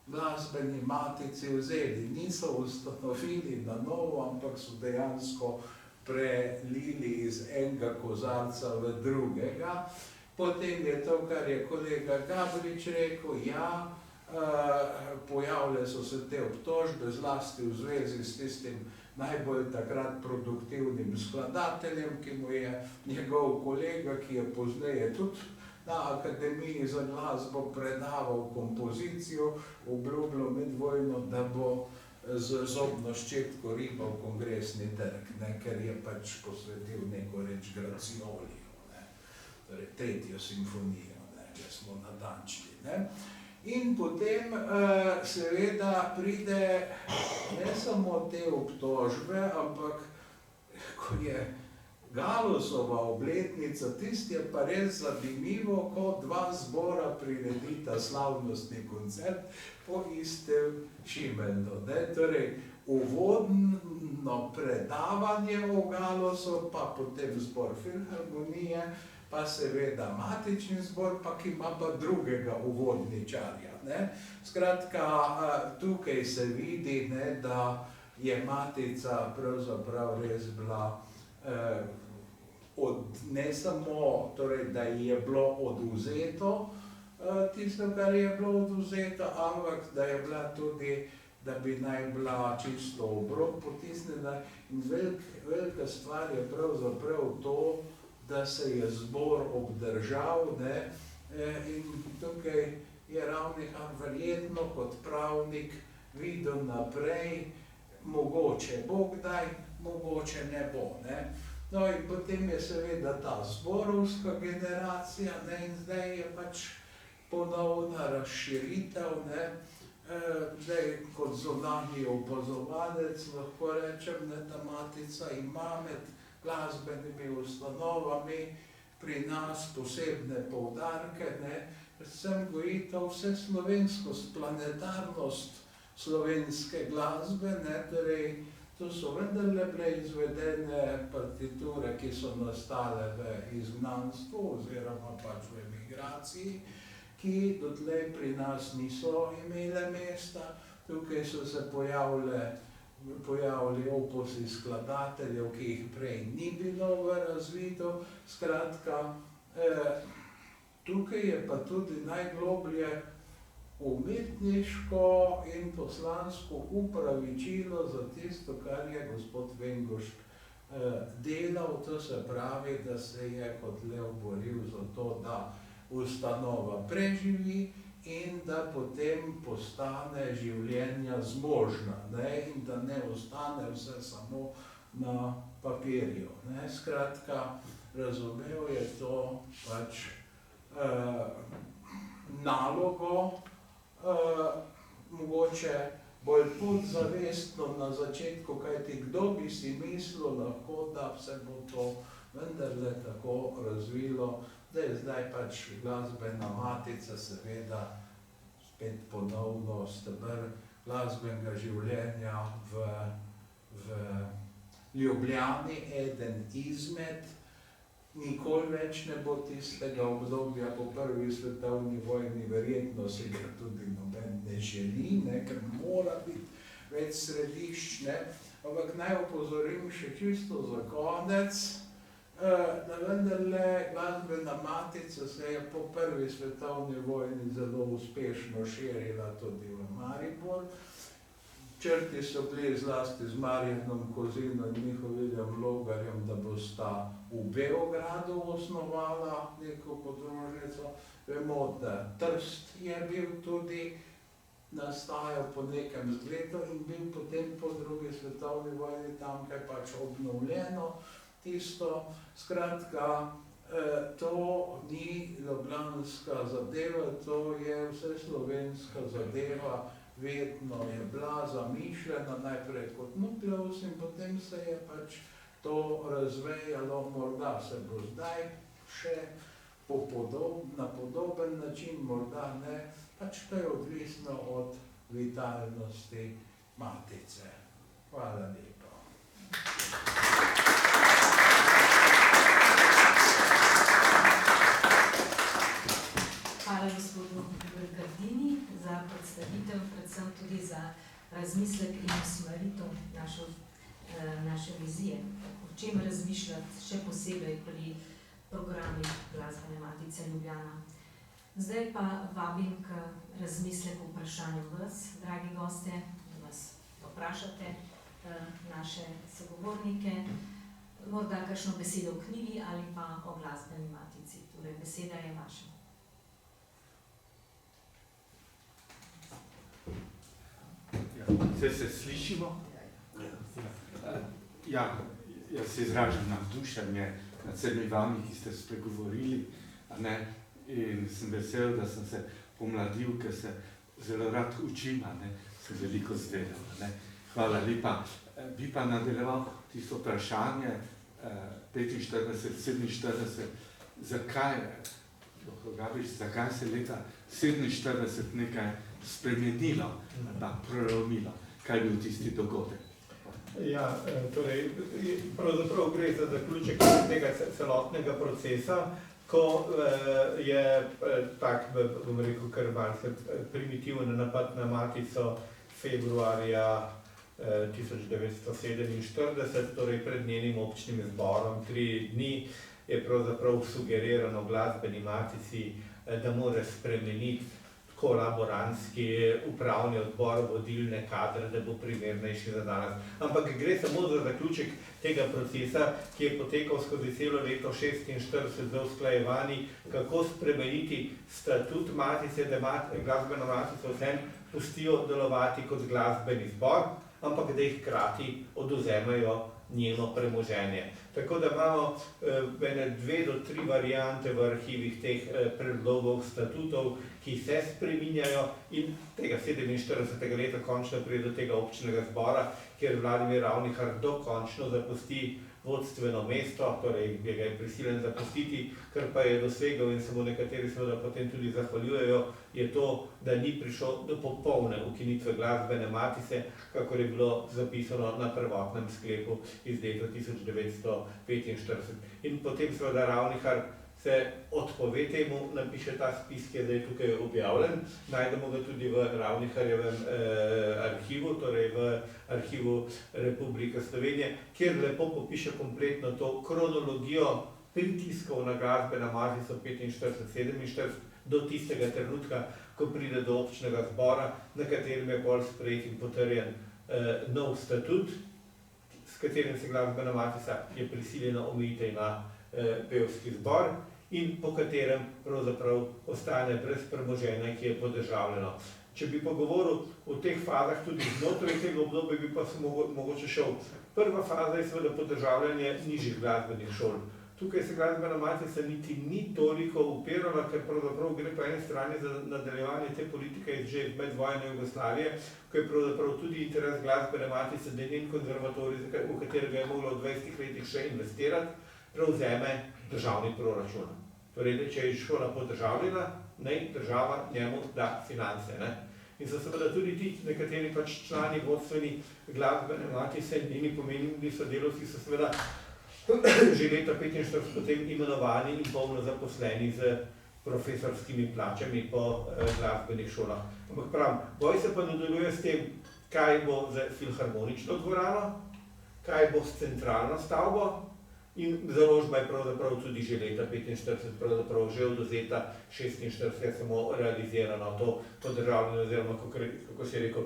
S5: glasbeni matici vzeli, niso ustanovili na novo, ampak so dejansko prelili iz enega kozarca v drugega. Potem je to, kar je kolega Gabrič rekel, ja, pojavile so se te obtožbe, zlasti v zvezi s tistim najbolj takrat produktivnim skladateljem, ki mu je njegov kolega, ki je pozneje tudi na Akademiji za glasbo predaval kompozicijo, obljubljal med vojno, da bo z zobno ščetko ribal Kongresni trg, ne, ker je pač posvetil neko reč Gracioliju, ne, torej tretjo simfonijo, ne, če smo natančni. Ne. In potem seveda pride ne samo te obtožbe, ampak ko je Galusova obletnica, tisti je pa res zanimivo, ko dva zbora priredita slavnostni koncert po istem Šimendu. Torej, uvodno predavanje o Galusu, pa potem zbor Filharmonije, pa seveda matični zbor, pa ki ima pa drugega uvodničarja. Ne? Skratka, tukaj se vidi, ne, da je matica pravzaprav res bila ne samo, torej, da ji je bilo odvzeto tisto, kar je bilo odvzeto, ampak da je bila tudi, da bi naj bila čisto obrok potisnjena. In velika stvar je pravzaprav to, da se je zbor obdržal, ne, in tukaj je Ravnihar verjetno kot pravnik videl naprej, mogoče bo kdaj, mogoče ne bo. Ne. No in potem je seveda ta zborovska generacija, ne, in zdaj je pač ponovna razširitev, ne. Zdaj kot zunanji opazovalec lahko rečem, da ta matica ima med glasbenimi ustanovami pri nas posebne poudarke, ne, predvsem goji to vseslovenskost, planetarnost slovenske glasbe, ne, torej to so vendarle bile izvedene partiture, ki so nastale v izgnanstvu oziroma pač v emigraciji, ki dotlej pri nas niso imele mesta. Tukaj so se pojavili oposi skladateljev, ki jih prej ni bilo v razvitu. Skratka, tukaj je pa tudi najgloblje umetniško in poslansko upravičilo za tisto, kar je gospod Vengošk delal, to se pravi, da se je kot lev boril za to, da ustanova preživi in da potem postane življenja zmožna, ne, in da ne ostane vse samo na papirju. Ne. Skratka, razumel je to pač nalogo, mogoče bolj podzavestno na začetku, kajti kdo bi si mislil lahko, da se bo to vendarle tako razvilo, da je zdaj pač glasbena matica seveda spet ponovno steber glasbenega življenja v Ljubljani, eden izmed. Nikoli več ne bo tistega obdobja po prvi svetovni vojni, verjetno se ga tudi noben ne želi, ne, ker mora biti več središč, ne. Ampak naj opozorim še čisto za konec, da vendarle glasbena matica se je po prvi svetovni vojni zelo uspešno širila tudi v Maribor. Črti so bili zlasti z Marjanom Kozino in Mihoviljem Logarjem, da bosta v Beogradu osnovala neko podružnico. Vemo, da Trst je bil tudi nastajal po nekem zgledu in bil potem po drugi svetovni vojni tamkaj pač obnovljeno tisto. Skratka, to ni ljubljanska zadeva, to je vseslovenska zadeva, vedno je bila zamišljena najprej kot nukleus in potem se je pač to razvejalo, morda se bo zdaj še na podoben način, morda ne, pač to je odvisno od vitalnosti matice. Hvala lepa.
S1: Hvala gospodu Gardini za predstavitev, predvsem tudi za razmislek in usmeritev naše vizije. O čem razmišljati še posebej pri programih Glasbene matice Ljubljana. Zdaj pa vabim k razmisleku vprašanju vas, dragi gostje, da vas vprašate naše sogovornike, morda kakšno besedo o knjigi ali pa o Glasbeni matici. Torej, beseda je vaša.
S6: Zdaj se slišimo? Ja, jaz se izražam navdušenje nad vsemi vami, ki ste spregovorili, in sem vesel, da sem se pomladil, ker se zelo rad učim, sem veliko zvedel. Hvala lepa. Bi pa nadaljeval tisto vprašanje 45-47, zakaj se leta 47 nekaj spremenilo, prelomilo, kaj je bil tisti dogodek?
S3: Ja, torej, pravzaprav gre za zaključek tega celotnega procesa, ko je tak, bom rekel, kar malce primitiven napad na matico februarja 1947, torej pred njenim občnim zborom, 3 dni je pravzaprav sugerirano Glasbeni matici, da mora spremeniti kolaborantski upravni odbor, vodilne kadre, da bo primernejši za danes. Ampak gre samo za zaključek tega procesa, ki je potekal skozi celo leto 1946 za usklajevanje, kako spremeniti statut matice, da Glasbeno matico vsem pustijo delovati kot glasbeni zbor, ampak da jih hkrati odvzemajo njeno premoženje. Tako da imamo 2 do 3 variante v arhivih teh predlogov statutov, ki se spreminjajo in tega 47. leta končno pride do tega občnega zbora, kjer Vladimir Ravnihar dokončno zapusti vodstveno mesto, torej ga je prisiljen zapustiti, kar pa je dosegel in se mu nekateri seveda potem tudi zahvaljujejo, je to, da ni prišel do popolne ukinitve Glasbene matice, kakor je bilo zapisano na prvotnem sklepu iz leta 1945. In potem seveda Ravnihar se odpove temu, napiše ta spis, ki je zdaj tukaj objavljen. Najdemo ga tudi v Ravniharjevem arhivu, torej v arhivu Republike Slovenije, kjer lepo popiše kompletno to kronologijo pritiskov na Glasbeno matico 45-47 do tistega trenutka, ko pride do občnega zbora, na katerem je bolj sprejet in potrjen nov statut, s katerim se Glasbena matica je prisiljena omejiti na pevski zbor in po katerem pravzaprav ostane brez premoženja, ki je podržavljeno. Če bi pa govoril o teh fazah tudi znotraj tega obdobja, bi pa se mogoče šel. Prva faza je seveda podržavljanje nižjih glasbenih šol. Tukaj se Glasbena matica niti ni toliko upirala, ker pravzaprav gre po eni strani za nadaljevanje te politike iz že medvojne Jugoslavije, ko je pravzaprav tudi interes Glasbene matice, da je njen konzervatorij, v katerega je mogla v 20 letih še investirati, prevzeme državni proračun. Torej, če je šola podržavljena, naj država njemu da finance. In so seveda tudi ti nekateri pač člani vodstveni Glasbene matice, njeni pomembni sodelavci so seveda že leta 1945 potem imenovani in polno zaposleni z profesorskimi plačami po glasbenih šolah. Ampak pravim, boj se pa nadaljuje s tem, kaj bo z filharmonično dvorano, kaj bo s centralno stavbo, in založba je pravzaprav tudi že leta 1945 pravzaprav že odvzeta, 1946 je samo realizirano to podržavljanje, oziroma kako si je rekel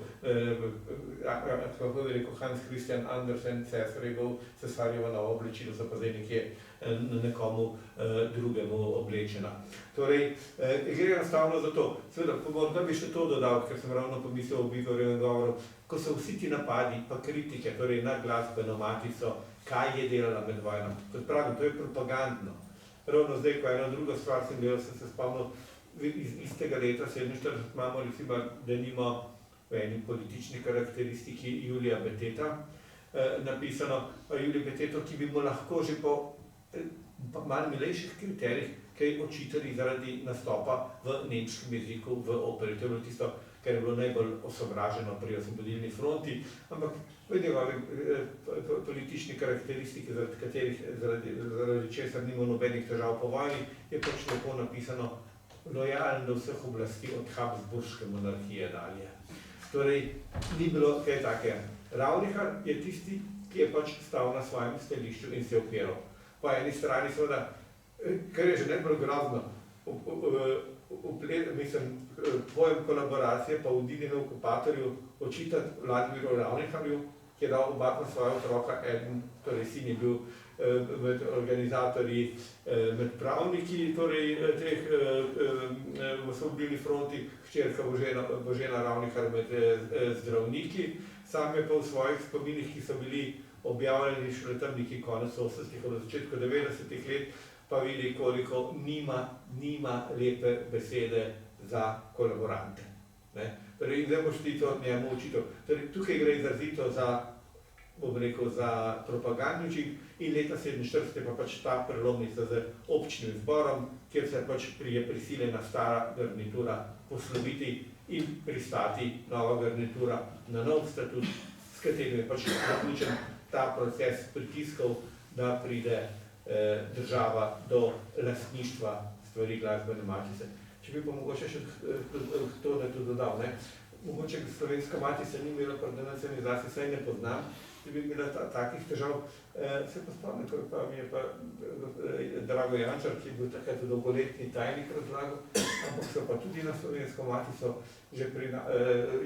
S3: Hans Christian Andersen, Cesarjevo Cesarjevo novo oblečilo, so pa zdaj nekje nekomu drugemu oblečena. Torej, gre enostavno za to. Seveda, morda bi še to dodal, ker sem ravno pomislil v Igorjevem govoru, ko so vsi ti napadi, pa kritike, torej na glasbeno matico, kaj je delala med vojno. Kot pravim, to je propagandno. Ravno zdaj, ko ena druga stvar sem delal, sem se spomnil, iz istega leta 47 imamo recimo, da nimo v eni politični karakteristiki Julija Beteta napisano, Julij Beteto, ki bi mu lahko že po malo milejših kriterijih kaj očitali zaradi nastopa v nemškem jeziku v operi. To je bilo tisto, kar je bilo najbolj osovraženo pri Osvobodilni fronti, ampak v njegovi politični karakteristiki, zaradi česar nima nobenih težav po vojni, je pač lepo napisano lojalen do vseh oblasti od Habsburške monarhije dalje. Torej, ni bilo kaj take. Ravnihar je tisti, ki je pač stal na svojem stališču in se opiral. Po eni strani seveda, kar je že najbolj grozno, pojem kolaboracije pa Udinjemu okupatorju očitati Vladimiru Ravniharju, ki je dal oba svoja otroka, torej sin je bil med organizatorji, med pravniki, torej teh v Osvobodilni fronti, hčerka Božena Ravnihar med zdravniki, sam je pa v svojih spominih, ki so bili objavljeni šele tam nekje konec 80-ih, od začetku 90-ih let, pa vidi, koliko nima lepe besede za kolaborante. Torej, zdaj boš ti to njemu učitelj. Torej, tukaj gre izrazito za, bom rekel, za propagandni učinek in leta 47 je pa pač ta prelomnica z občnim zborom, kjer se pač je prisiljena stara garnitura posloviti in pristati nova garnitura na nov statut, s katerim je pač zaključen ta proces pritiskov, da pride država do lastništva stvari glasbene matice. Če bi pa mogoče še to dodal, mogoče Slovenska matica ni imela pri denacionalizaciji, saj ne poznam, da bi imela takih težav. Se pa spomnim, ko pa mi je pa Drago Jančar, ki je bil takrat dolgoletni tajnik razlagal, ampak so pa tudi na Slovensko matico že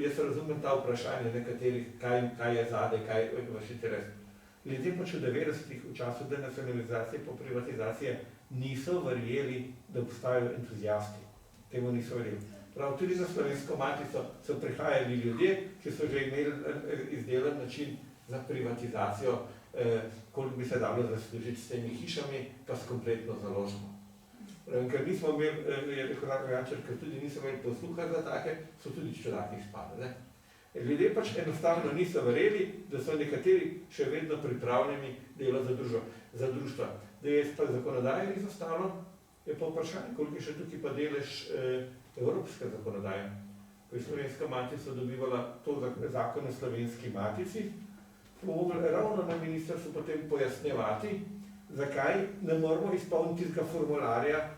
S3: jaz razumem ta vprašanje nekaterih, kaj je zadaj, kaj je vaš interes. Ljudje pač v 90-ih, v času denacionalizacije po privatizacije, niso verjeli, da obstajajo entuziasti. Temu niso verjeli. Prav tudi za Slovensko matico so prihajali ljudje, ki so že imeli izdelan način za privatizacijo, koliko bi se dalo zaslužiti s temi hišami, pa s kompletno založbo. Ker nismo imeli, je rekel Drago Jančar, ker tudi niso imeli posluha za take, so tudi čudaki izpadli. Ljudje pač enostavno niso verjeli, da so nekateri še vedno pripravljeni delati za društva. Da je pa zakonodaje izostalo, je pa vprašanje, koliko je še tukaj pa delež evropske zakonodaje. Ko je Slovenska matica dobivala to zakon o Slovenski matici, smo mogli ravno na ministrstvu potem pojasnjevati, zakaj ne moramo izpolniti tega formularja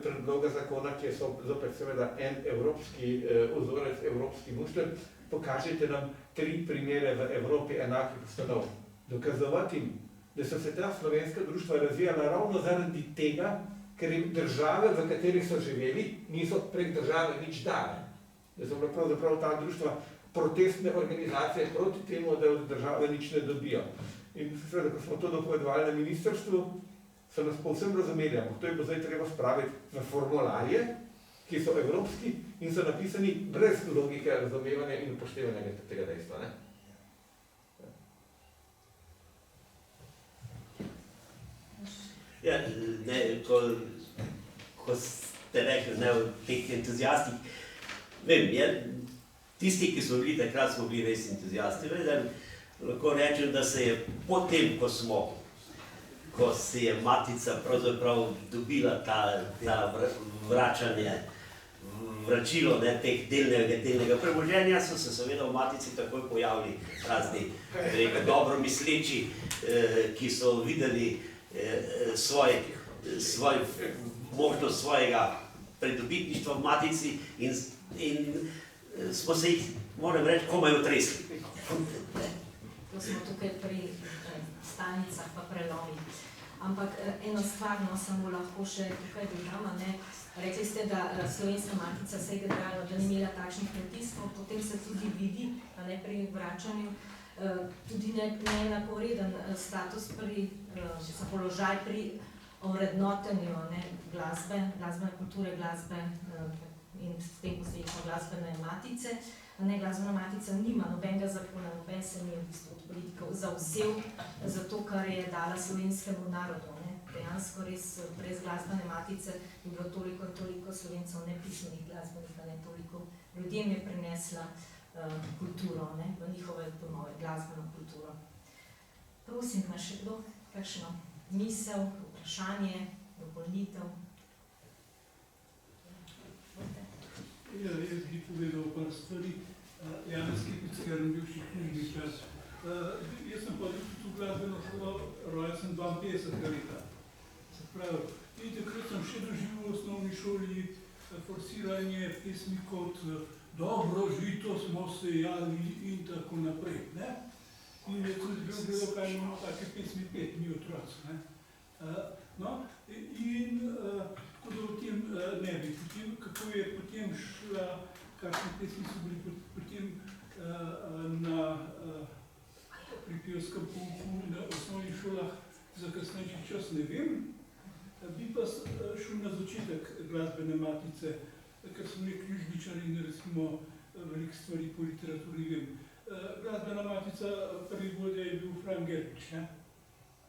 S3: predloga zakona, ki je zopet seveda en evropski vzorec, evropski mušter, pokažite nam 3 primere v Evropi enakih ustanov. Dokazovati jim, da so se ta slovenska društva razvijala ravno zaradi tega, ker jim države, v katerih so živeli, niso prek države nič dale. Da so bile pravzaprav ta društva protestne organizacije proti temu, da od države nič ne dobijo. In seveda, ko smo to dopovedovali na ministrstvu, so nas povsem razumeli, ampak to je bo zdaj treba spraviti v formularje, ki so evropski in so napisani brez logike razumevanja in upoštevanja tega dejstva.
S4: Ja, ko ste rekli o teh entuzijastih, vem, tisti, ki smo bili takrat, smo bili res entuzijasti. Lahko rečem, da se je potem, ko se je matica pravzaprav dobila ta vračilo teh delnega premoženja, so se seveda v matici takoj pojavili razni dobro misleči, ki so videli možnost svojega pridobitništva v matici in smo se jih, moram reči, komaj otresli.
S1: To smo tukaj pri stanicah pa prelomih. Ampak eno stvar samo lahko še tukaj dodam. Rekli ste, da Slovenska matica se je generalno, da ni imela takšnih pritiskov, potem se tudi vidi pri vračanju tudi neenakovreden status za položaj pri ovrednotenju glasbene kulture, glasbe in s tem posledično glasbene matice. Glasbena matica nima nobenega zakona, noben se ni v bistvu od politikov zavzel za to, kar je dala slovenskemu narodu. Dejansko res brez glasbene matice bi bilo toliko in toliko Slovencev nepismenih glasbenih, toliko ljudem je prinesla kulturo, v njihove domove, glasbeno kulturo. Prosim, ima še kdo kakšno misel, vprašanje, dopolnitev?
S7: Ja, jaz bi povedal par stvari. Janez Kipic, ker sem bivši knjižničar. Jaz sem pa tudi v glasbeno šolo, rojen sem 52 leta. Se pravi, in takrat sem še doživel v osnovni šoli forsiranje pesmi kot dobro žito smo sejali in tako naprej. In jaz sem gledal, kaj imamo take pesmi pet, mi otroci. In tako da o tem ne bi. Kako je potem šla, kakšne pesmi so bili potem na pripevskem pouku na osnovnih šolah za kasnejši čas, ne vem. Bi pa šel na začetek glasbene matice, ker sem nek knjižničar in recimo veliko stvari po literaturi vem. Glasbena matica, prvi vodja je bil Fran Gerbič, ne?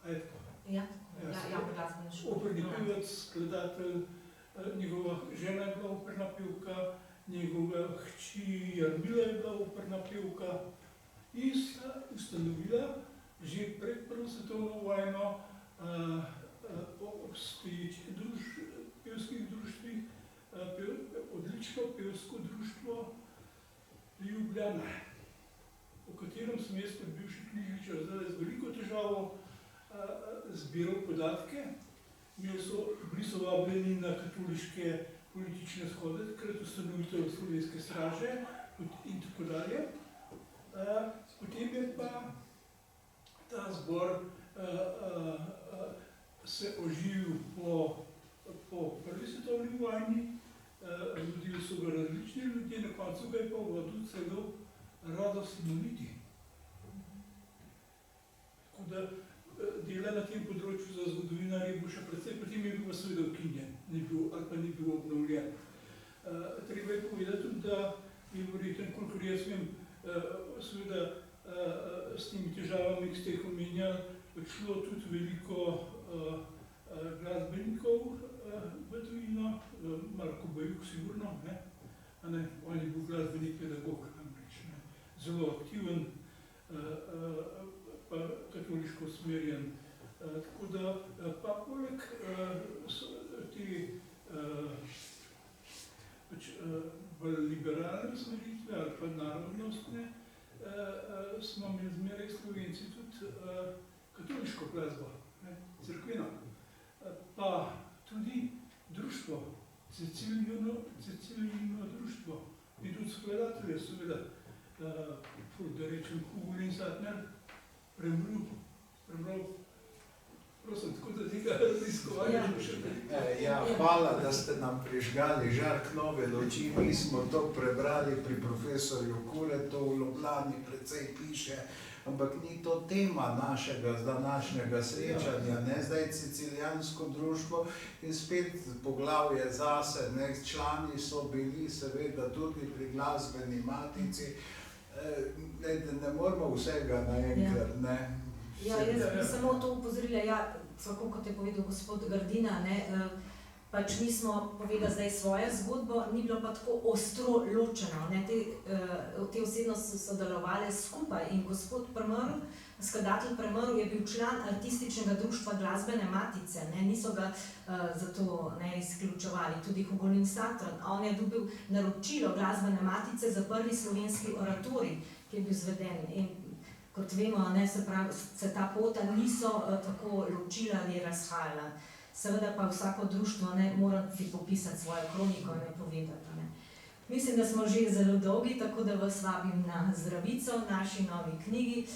S7: A je tako?
S1: Ja, glasbena šola.
S7: Operni pevec, skladatelj, njegova žena je bila operna pevka, njegova hči Jarmila je bila operna pevka in sta ustanovila že pred prvo svetovno vojno po obstoječih pevskih društvih odlično pevsko društvo Ljubljana, o katerem sem jaz kot bivši knjižničar zdaj z veliko težavo zbiral podatke. Bili so vabljeni na katoliške politične shode, takrat ustanovitev Slovenske straže in tako dalje. Potem je pa ta zbor se oživil po prvi svetovni vojni, vodili so ga različni ljudje, na koncu ga je pa vodil celo Rado Simoniti. Tako da dela na tem področju za zgodovinarje bo še precej, potem je bil pa seveda ukinjen, ali pa ni bil obnovljen. Treba je povedati tudi, da je verjetno, kolikor jaz vem, seveda s temi težavami, ki ste jih omenjali, šlo tudi veliko glasbenikov v tujino, Marko Bajuk sigurno, on je bil glasbeni pedagog, zelo aktiven, pa katoliško usmerjen. Tako da pa poleg te bolj liberalne usmeritve ali pa narodnostne smo imeli zmeraj Slovenci tudi katoliško glasbo, cerkveno, pa tudi društvo, Cecilijino društvo in tudi skladatelje, seveda, da rečem Hugolin Satner, Premrov, prosim, tako da tega raziskovanja še nekaj.
S5: Ja, hvala, da ste nam prižgali žark nove luči. Mi smo to prebrali pri profesorju Kuretu v Ljubljani, precej piše, ampak ni to tema našega današnjega srečanja, zdaj Cecilijansko društvo in spet poglavje zase, člani so bili seveda tudi pri glasbeni matici, ne moramo vsega naenkrat, ne.
S1: Ja, jaz bi samo to upozorila, tako kot je povedal gospod Grdina, pač mi smo povedali zdaj svojo zgodbo, ni bilo pa tako ostro ločeno, te osebnosti so sodelovali skupaj in gospod Premrl, skladatelj Premrl je bil član artističnega društva glasbene matice, niso ga zato izključevali, tudi Hugolin Satner, on je dobil naročilo glasbene matice za prvi slovenski oratorij, ki je bil izveden in kot vemo, se ta pota niso tako ločila ali razhajala. Seveda pa vsako društvo mora si popisati svojo kroniko in povedati. Mislim, da smo že zelo dolgi, tako da vas vabim na zdravico v naši novi knjigi.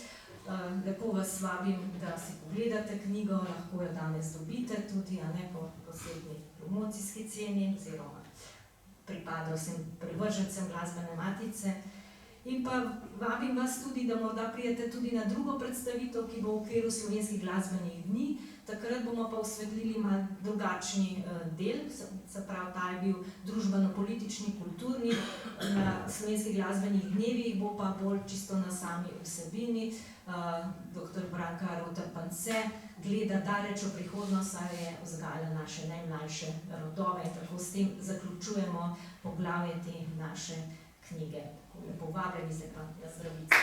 S1: Lepo vas vabim, da si pogledate knjigo, lahko jo danes dobite tudi po posebni promocijski ceni, oziroma pripada vsem privržencem glasbene matice. In pa vabim vas tudi, da morda prijete tudi na drugo predstavitev, ki bo v okviru Slovenskih glasbenih dni. Takrat bomo pa osvetlili malo drugačni del, se pravi, ta je bil družbeno-politični, kulturni, na Slovenskih glasbenih dnevih bo pa bolj čisto na sami vsebini. Dr. Branka Roter-Pance gleda daleč v prihodnost, saj je vzgajala naše najmlajše rodove. Tako s tem zaključujemo poglavje te naše knjige. Lepo vabljeni, zdaj pa na zdravico.